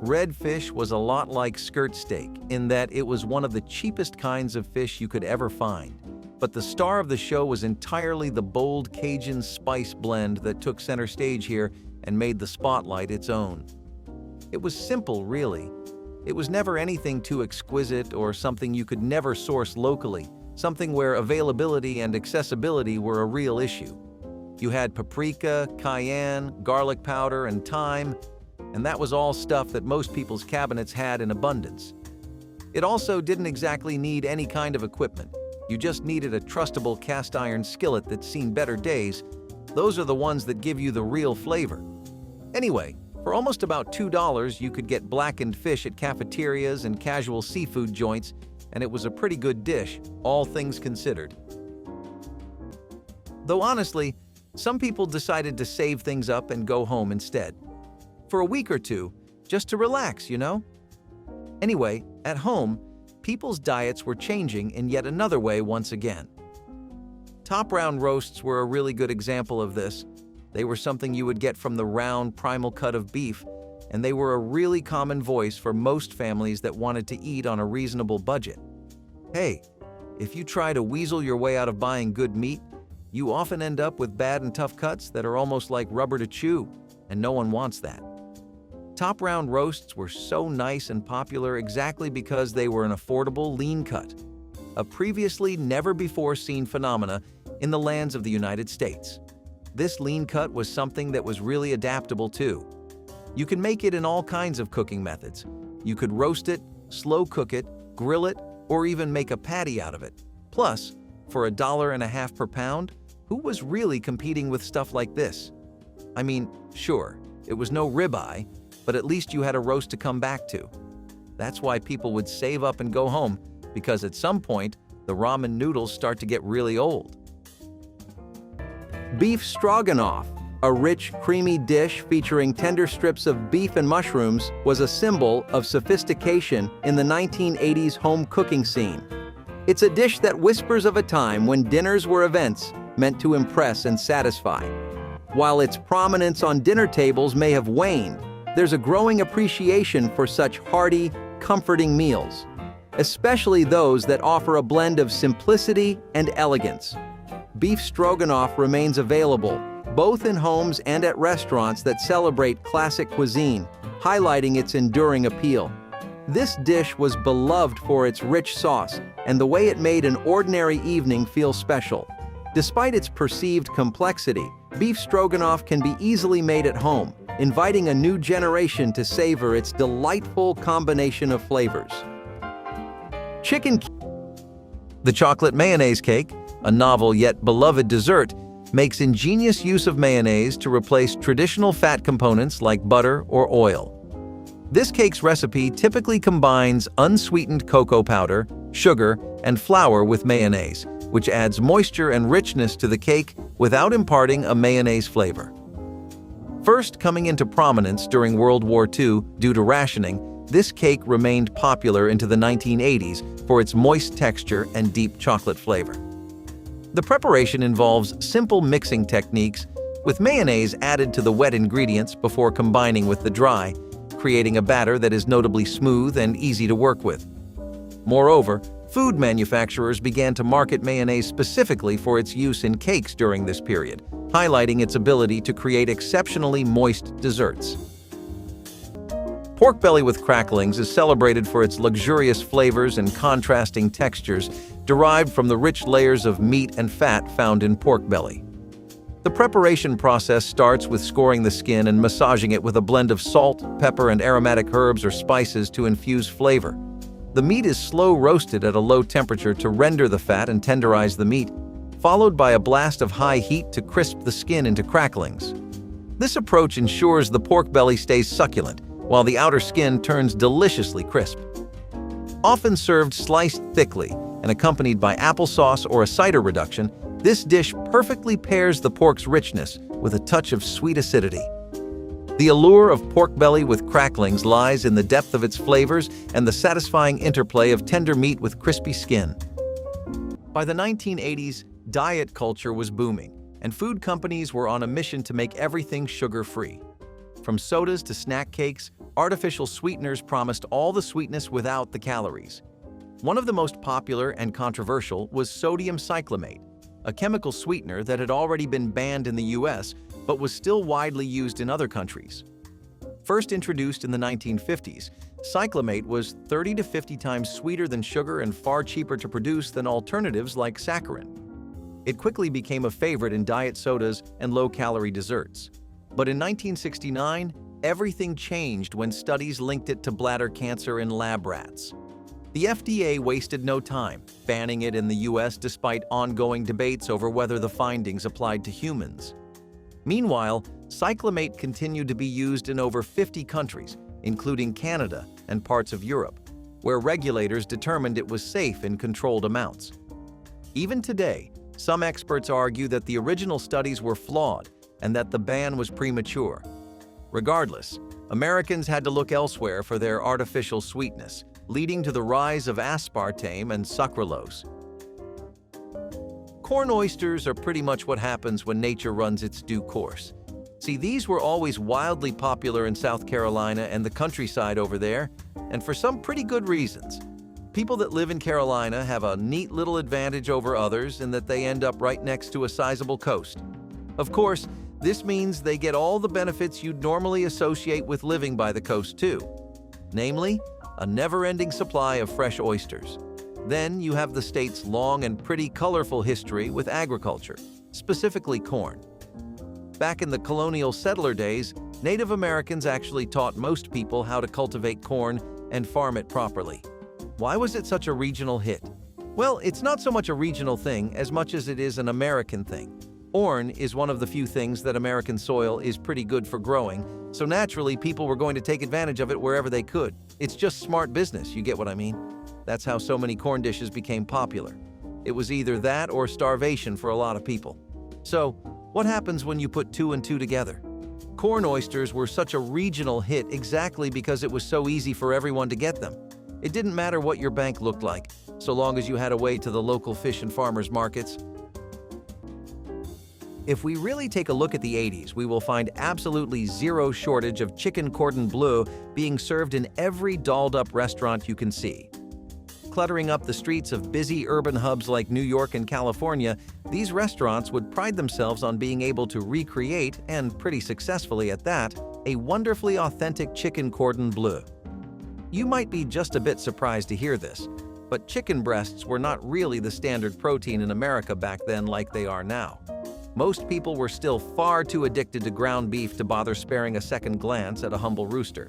Red fish was a lot like skirt steak in that it was one of the cheapest kinds of fish you could ever find. But the star of the show was entirely the bold Cajun spice blend that took center stage here and made the spotlight its own. It was simple, really. It was never anything too exquisite or something you could never source locally, something where availability and accessibility were a real issue. You had paprika, cayenne, garlic powder, and thyme, and that was all stuff that most people's cabinets had in abundance. It also didn't exactly need any kind of equipment. You just needed a trustable cast iron skillet that's seen better days. Those are the ones that give you the real flavor. Anyway, for almost about $2, you could get blackened fish at cafeterias and casual seafood joints, and it was a pretty good dish, all things considered. Though honestly, some people decided to save things up and go home instead. For a week or two, just to relax, you know? Anyway, at home, people's diets were changing in yet another way once again. Top round roasts were a really good example of this. They were something you would get from the round, primal cut of beef, and they were a really common voice for most families that wanted to eat on a reasonable budget. Hey, if you try to weasel your way out of buying good meat, you often end up with bad and tough cuts that are almost like rubber to chew, and no one wants that. Top round roasts were so nice and popular exactly because they were an affordable, lean cut, a previously never-before-seen phenomena in the lands of the United States. This lean cut was something that was really adaptable too. You can make it in all kinds of cooking methods. You could roast it, slow cook it, grill it, or even make a patty out of it. Plus, for $1.50 per pound, who was really competing with stuff like this? I mean, sure, it was no ribeye, but at least you had a roast to come back to. That's why people would save up and go home, because at some point, the ramen noodles start to get really old. Beef stroganoff, a rich, creamy dish featuring tender strips of beef and mushrooms, was a symbol of sophistication in the 1980s home cooking scene. It's a dish that whispers of a time when dinners were events meant to impress and satisfy. While its prominence on dinner tables may have waned, there's a growing appreciation for such hearty, comforting meals, especially those that offer a blend of simplicity and elegance. Beef stroganoff remains available both in homes and at restaurants that celebrate classic cuisine, highlighting its enduring appeal. This dish was beloved for its rich sauce and the way it made an ordinary evening feel special. Despite its perceived complexity, beef stroganoff can be easily made at home, inviting a new generation to savor its delightful combination of flavors. The chocolate mayonnaise cake, a novel yet beloved dessert, makes ingenious use of mayonnaise to replace traditional fat components like butter or oil. This cake's recipe typically combines unsweetened cocoa powder, sugar, and flour with mayonnaise, which adds moisture and richness to the cake without imparting a mayonnaise flavor. First coming into prominence during World War II due to rationing, this cake remained popular into the 1980s for its moist texture and deep chocolate flavor. The preparation involves simple mixing techniques, with mayonnaise added to the wet ingredients before combining with the dry, creating a batter that is notably smooth and easy to work with. Moreover, food manufacturers began to market mayonnaise specifically for its use in cakes during this period, highlighting its ability to create exceptionally moist desserts. Pork belly with cracklings is celebrated for its luxurious flavors and contrasting textures derived from the rich layers of meat and fat found in pork belly. The preparation process starts with scoring the skin and massaging it with a blend of salt, pepper, and aromatic herbs or spices to infuse flavor. The meat is slow roasted at a low temperature to render the fat and tenderize the meat, followed by a blast of high heat to crisp the skin into cracklings. This approach ensures the pork belly stays succulent, while the outer skin turns deliciously crisp. Often served sliced thickly and accompanied by applesauce or a cider reduction, this dish perfectly pairs the pork's richness with a touch of sweet acidity. The allure of pork belly with cracklings lies in the depth of its flavors and the satisfying interplay of tender meat with crispy skin. By the 1980s, diet culture was booming, and food companies were on a mission to make everything sugar-free. From sodas to snack cakes, artificial sweeteners promised all the sweetness without the calories. One of the most popular and controversial was sodium cyclamate, a chemical sweetener that had already been banned in the US but was still widely used in other countries. First introduced in the 1950s, cyclamate was 30 to 50 times sweeter than sugar and far cheaper to produce than alternatives like saccharin. It quickly became a favorite in diet sodas and low-calorie desserts. But in 1969, everything changed when studies linked it to bladder cancer in lab rats. The FDA wasted no time, banning it in the US despite ongoing debates over whether the findings applied to humans. Meanwhile, cyclamate continued to be used in over 50 countries, including Canada and parts of Europe, where regulators determined it was safe in controlled amounts. Even today, some experts argue that the original studies were flawed and that the ban was premature. Regardless, Americans had to look elsewhere for their artificial sweetness, leading to the rise of aspartame and sucralose. Corn oysters are pretty much what happens when nature runs its due course. See, these were always wildly popular in South Carolina and the countryside over there, and for some pretty good reasons. People that live in Carolina have a neat little advantage over others in that they end up right next to a sizable coast. Of course, this means they get all the benefits you'd normally associate with living by the coast too. Namely, a never-ending supply of fresh oysters. Then you have the state's long and pretty colorful history with agriculture, specifically corn. Back in the colonial settler days, Native Americans actually taught most people how to cultivate corn and farm it properly. Why was it such a regional hit? Well, it's not so much a regional thing as much as it is an American thing. Corn is one of the few things that American soil is pretty good for growing, so naturally people were going to take advantage of it wherever they could. It's just smart business, you get what I mean? That's how so many corn dishes became popular. It was either that or starvation for a lot of people. So, what happens when you put two and two together? Corn oysters were such a regional hit exactly because it was so easy for everyone to get them. It didn't matter what your bank looked like, so long as you had a way to the local fish and farmers markets. If we really take a look at the 80s, we will find absolutely zero shortage of chicken cordon bleu being served in every dolled-up restaurant you can see. Cluttering up the streets of busy urban hubs like New York and California, these restaurants would pride themselves on being able to recreate, and pretty successfully at that, a wonderfully authentic chicken cordon bleu. You might be just a bit surprised to hear this, but chicken breasts were not really the standard protein in America back then like they are now. Most people were still far too addicted to ground beef to bother sparing a second glance at a humble rooster.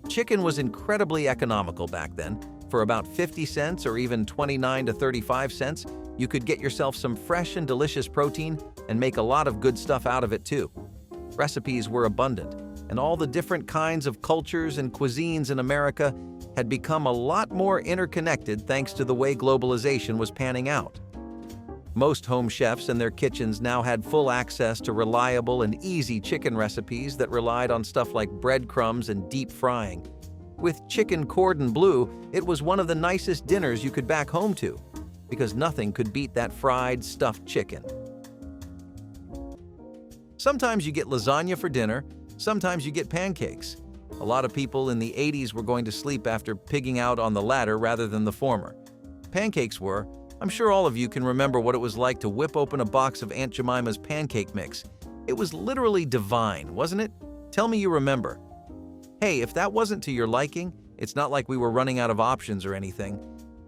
Chicken was incredibly economical back then. For about 50 cents or even 29 to 35 cents, you could get yourself some fresh and delicious protein and make a lot of good stuff out of it too. Recipes were abundant, and all the different kinds of cultures and cuisines in America had become a lot more interconnected thanks to the way globalization was panning out. Most home chefs and their kitchens now had full access to reliable and easy chicken recipes that relied on stuff like breadcrumbs and deep frying. With chicken cordon bleu, it was one of the nicest dinners you could back home to, because nothing could beat that fried, stuffed chicken. Sometimes you get lasagna for dinner, sometimes you get pancakes. A lot of people in the 80s were going to sleep after pigging out on the latter rather than the former. Pancakes were. I'm sure all of you can remember what it was like to whip open a box of Aunt Jemima's pancake mix. It was literally divine, wasn't it? Tell me you remember. Hey, if that wasn't to your liking, it's not like we were running out of options or anything.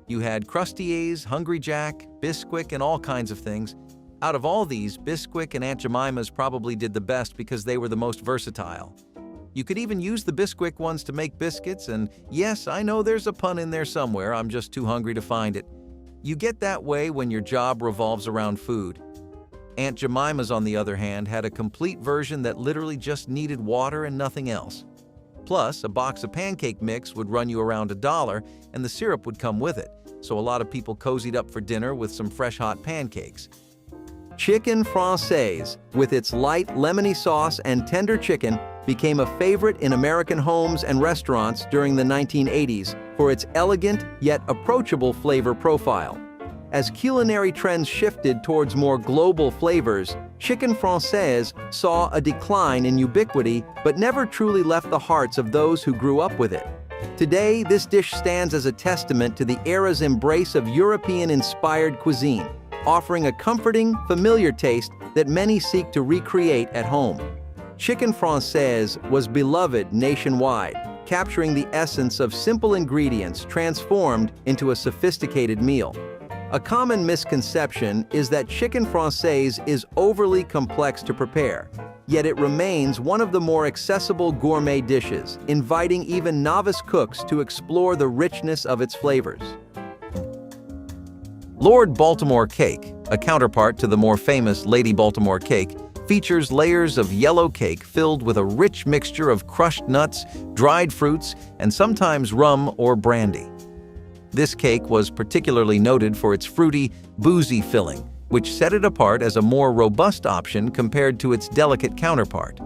You had Crustiers, Hungry Jack, Bisquick, and all kinds of things. Out of all these, Bisquick and Aunt Jemima's probably did the best because they were the most versatile. You could even use the Bisquick ones to make biscuits, and yes, I know there's a pun in there somewhere, I'm just too hungry to find it. You get that way when your job revolves around food. Aunt Jemima's, on the other hand, had a complete version that literally just needed water and nothing else. Plus, a box of pancake mix would run you around $1, and the syrup would come with it, so a lot of people cozied up for dinner with some fresh hot pancakes. Chicken Française, with its light lemony sauce and tender chicken, became a favorite in American homes and restaurants during the 1980s for its elegant yet approachable flavor profile. As culinary trends shifted towards more global flavors, chicken Française saw a decline in ubiquity but never truly left the hearts of those who grew up with it. Today, this dish stands as a testament to the era's embrace of European-inspired cuisine, offering a comforting, familiar taste that many seek to recreate at home. Chicken Française was beloved nationwide, capturing the essence of simple ingredients transformed into a sophisticated meal. A common misconception is that chicken Française is overly complex to prepare, yet it remains one of the more accessible gourmet dishes, inviting even novice cooks to explore the richness of its flavors. Lord Baltimore cake, a counterpart to the more famous Lady Baltimore cake, features layers of yellow cake filled with a rich mixture of crushed nuts, dried fruits, and sometimes rum or brandy. This cake was particularly noted for its fruity, boozy filling, which set it apart as a more robust option compared to its delicate counterpart.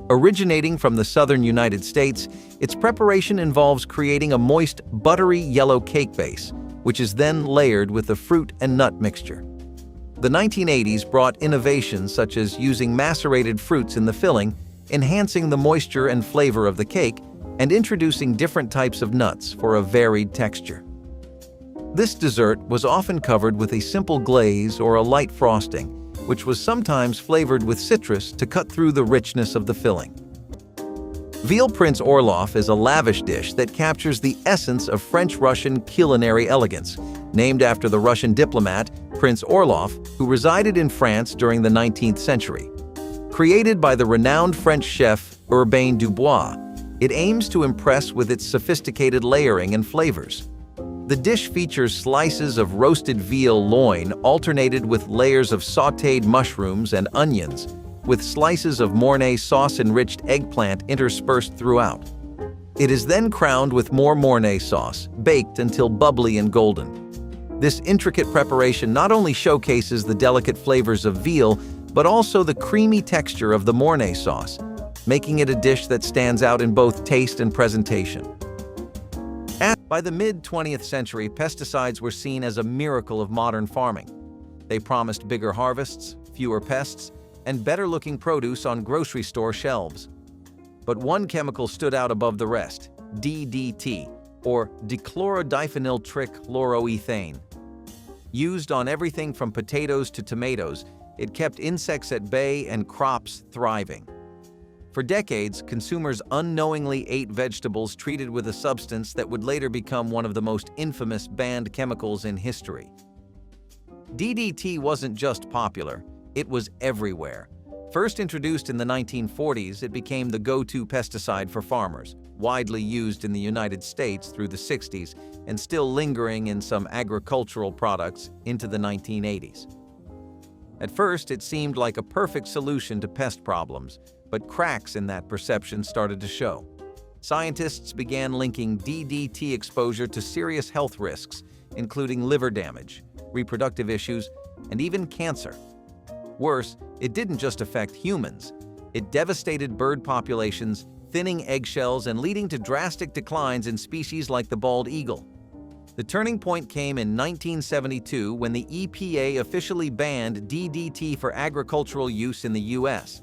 Originating from the southern United States, its preparation involves creating a moist, buttery yellow cake base, which is then layered with the fruit and nut mixture. The 1980s brought innovations such as using macerated fruits in the filling, enhancing the moisture and flavor of the cake, and introducing different types of nuts for a varied texture. This dessert was often covered with a simple glaze or a light frosting, which was sometimes flavored with citrus to cut through the richness of the filling. Veal Prince Orloff is a lavish dish that captures the essence of French-Russian culinary elegance, named after the Russian diplomat Prince Orloff, who resided in France during the 19th century. Created by the renowned French chef Urbain Dubois, it aims to impress with its sophisticated layering and flavors. The dish features slices of roasted veal loin alternated with layers of sautéed mushrooms and onions, with slices of Mornay sauce-enriched eggplant interspersed throughout. It is then crowned with more Mornay sauce, baked until bubbly and golden. This intricate preparation not only showcases the delicate flavors of veal, but also the creamy texture of the Mornay sauce, making it a dish that stands out in both taste and presentation. By the mid-20th century, pesticides were seen as a miracle of modern farming. They promised bigger harvests, fewer pests, and better-looking produce on grocery store shelves. But one chemical stood out above the rest: DDT, or dichlorodiphenyl trichloroethane. Used on everything from potatoes to tomatoes, it kept insects at bay and crops thriving. For decades, consumers unknowingly ate vegetables treated with a substance that would later become one of the most infamous banned chemicals in history. DDT wasn't just popular, it was everywhere. First introduced in the 1940s, it became the go-to pesticide for farmers, widely used in the United States through the 60s and still lingering in some agricultural products into the 1980s. At first, it seemed like a perfect solution to pest problems, but cracks in that perception started to show. Scientists began linking DDT exposure to serious health risks, including liver damage, reproductive issues, and even cancer. Worse, it didn't just affect humans. It devastated bird populations, thinning eggshells and leading to drastic declines in species like the bald eagle. The turning point came in 1972 when the EPA officially banned DDT for agricultural use in the U.S.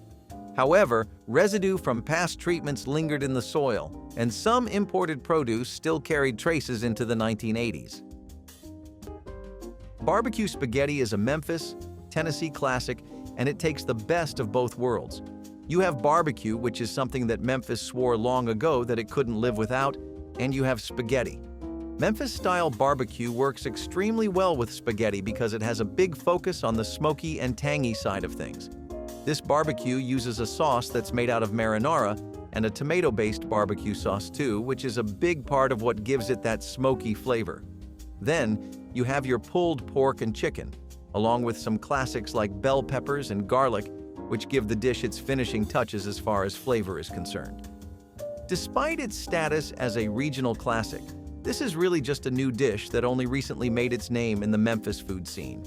However, residue from past treatments lingered in the soil, and some imported produce still carried traces into the 1980s. Barbecue spaghetti is a Memphis, Tennessee classic, and it takes the best of both worlds. You have barbecue, which is something that Memphis swore long ago that it couldn't live without, and you have spaghetti. Memphis-style barbecue works extremely well with spaghetti because it has a big focus on the smoky and tangy side of things. This barbecue uses a sauce that's made out of marinara and a tomato-based barbecue sauce too, which is a big part of what gives it that smoky flavor. Then, you have your pulled pork and chicken, along with some classics like bell peppers and garlic, which give the dish its finishing touches as far as flavor is concerned. Despite its status as a regional classic, this is really just a new dish that only recently made its name in the Memphis food scene.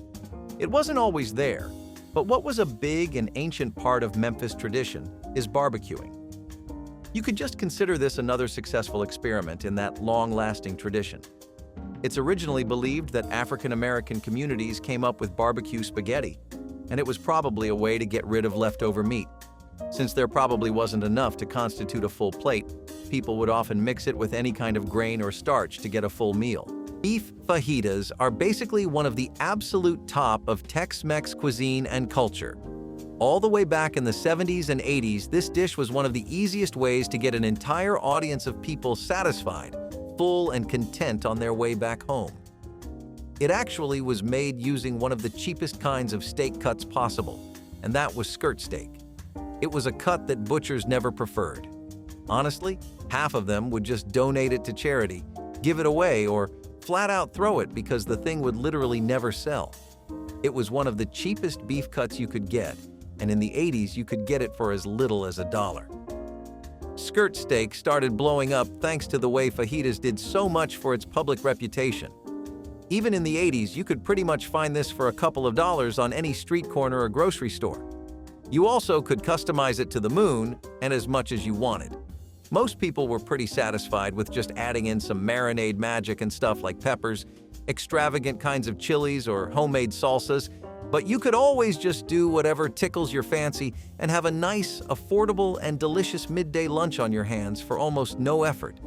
It wasn't always there, but what was a big and ancient part of Memphis tradition is barbecuing. You could just consider this another successful experiment in that long-lasting tradition. It's originally believed that African American communities came up with barbecue spaghetti, and it was probably a way to get rid of leftover meat. Since there probably wasn't enough to constitute a full plate, people would often mix it with any kind of grain or starch to get a full meal. Beef fajitas are basically one of the absolute top of Tex-Mex cuisine and culture. All the way back in the 70s and 80s, this dish was one of the easiest ways to get an entire audience of people satisfied, full and content on their way back home. It actually was made using one of the cheapest kinds of steak cuts possible, and that was skirt steak. It was a cut that butchers never preferred. Honestly, half of them would just donate it to charity, give it away, or flat out throw it because the thing would literally never sell. It was one of the cheapest beef cuts you could get, and in the 80s you could get it for as little as $1. Skirt steak started blowing up thanks to the way fajitas did so much for its public reputation. Even in the 80s, you could pretty much find this for a couple of dollars on any street corner or grocery store. You also could customize it to the moon and as much as you wanted. Most people were pretty satisfied with just adding in some marinade magic and stuff like peppers, extravagant kinds of chilies or homemade salsas, but you could always just do whatever tickles your fancy and have a nice, affordable, and delicious midday lunch on your hands for almost no effort.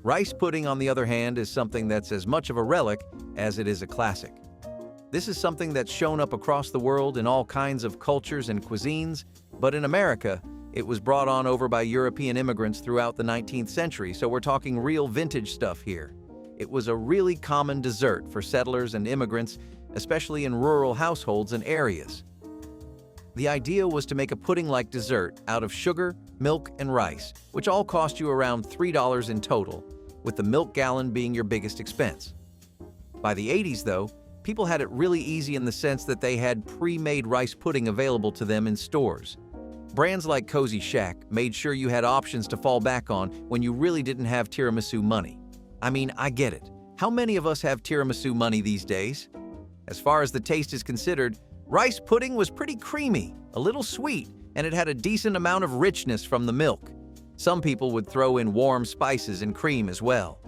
Rice pudding, on the other hand, is something that's as much of a relic as it is a classic. This is something that's shown up across the world in all kinds of cultures and cuisines, but in America, it was brought on over by European immigrants throughout the 19th century, so we're talking real vintage stuff here. It was a really common dessert for settlers and immigrants, especially in rural households and areas. The idea was to make a pudding-like dessert out of sugar, milk, and rice, which all cost you around $3 in total, with the milk gallon being your biggest expense. By the 80s, though, people had it really easy in the sense that they had pre-made rice pudding available to them in stores. Brands like Cozy Shack made sure you had options to fall back on when you really didn't have tiramisu money. I mean, I get it. How many of us have tiramisu money these days? As far as the taste is considered, rice pudding was pretty creamy, a little sweet, and it had a decent amount of richness from the milk. Some people would throw in warm spices and cream as well.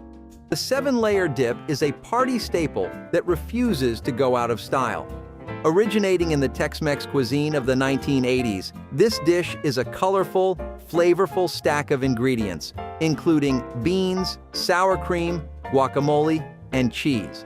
The 7-layer dip is a party staple that refuses to go out of style. Originating in the Tex-Mex cuisine of the 1980s, this dish is a colorful, flavorful stack of ingredients, including beans, sour cream, guacamole, and cheese.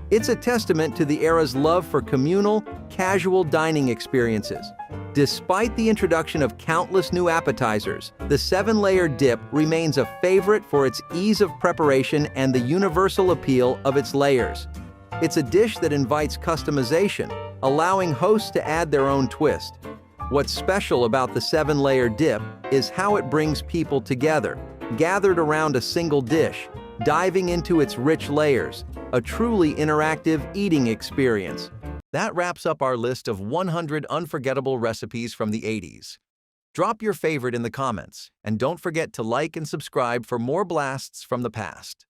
It's a testament to the era's love for communal, casual dining experiences. Despite the introduction of countless new appetizers, the 7-layer dip remains a favorite for its ease of preparation and the universal appeal of its layers. It's a dish that invites customization, allowing hosts to add their own twist. What's special about the 7-layer dip is how it brings people together, gathered around a single dish, diving into its rich layers, a truly interactive eating experience. That wraps up our list of 100 unforgettable recipes from the 80s. Drop your favorite in the comments, and don't forget to like and subscribe for more blasts from the past.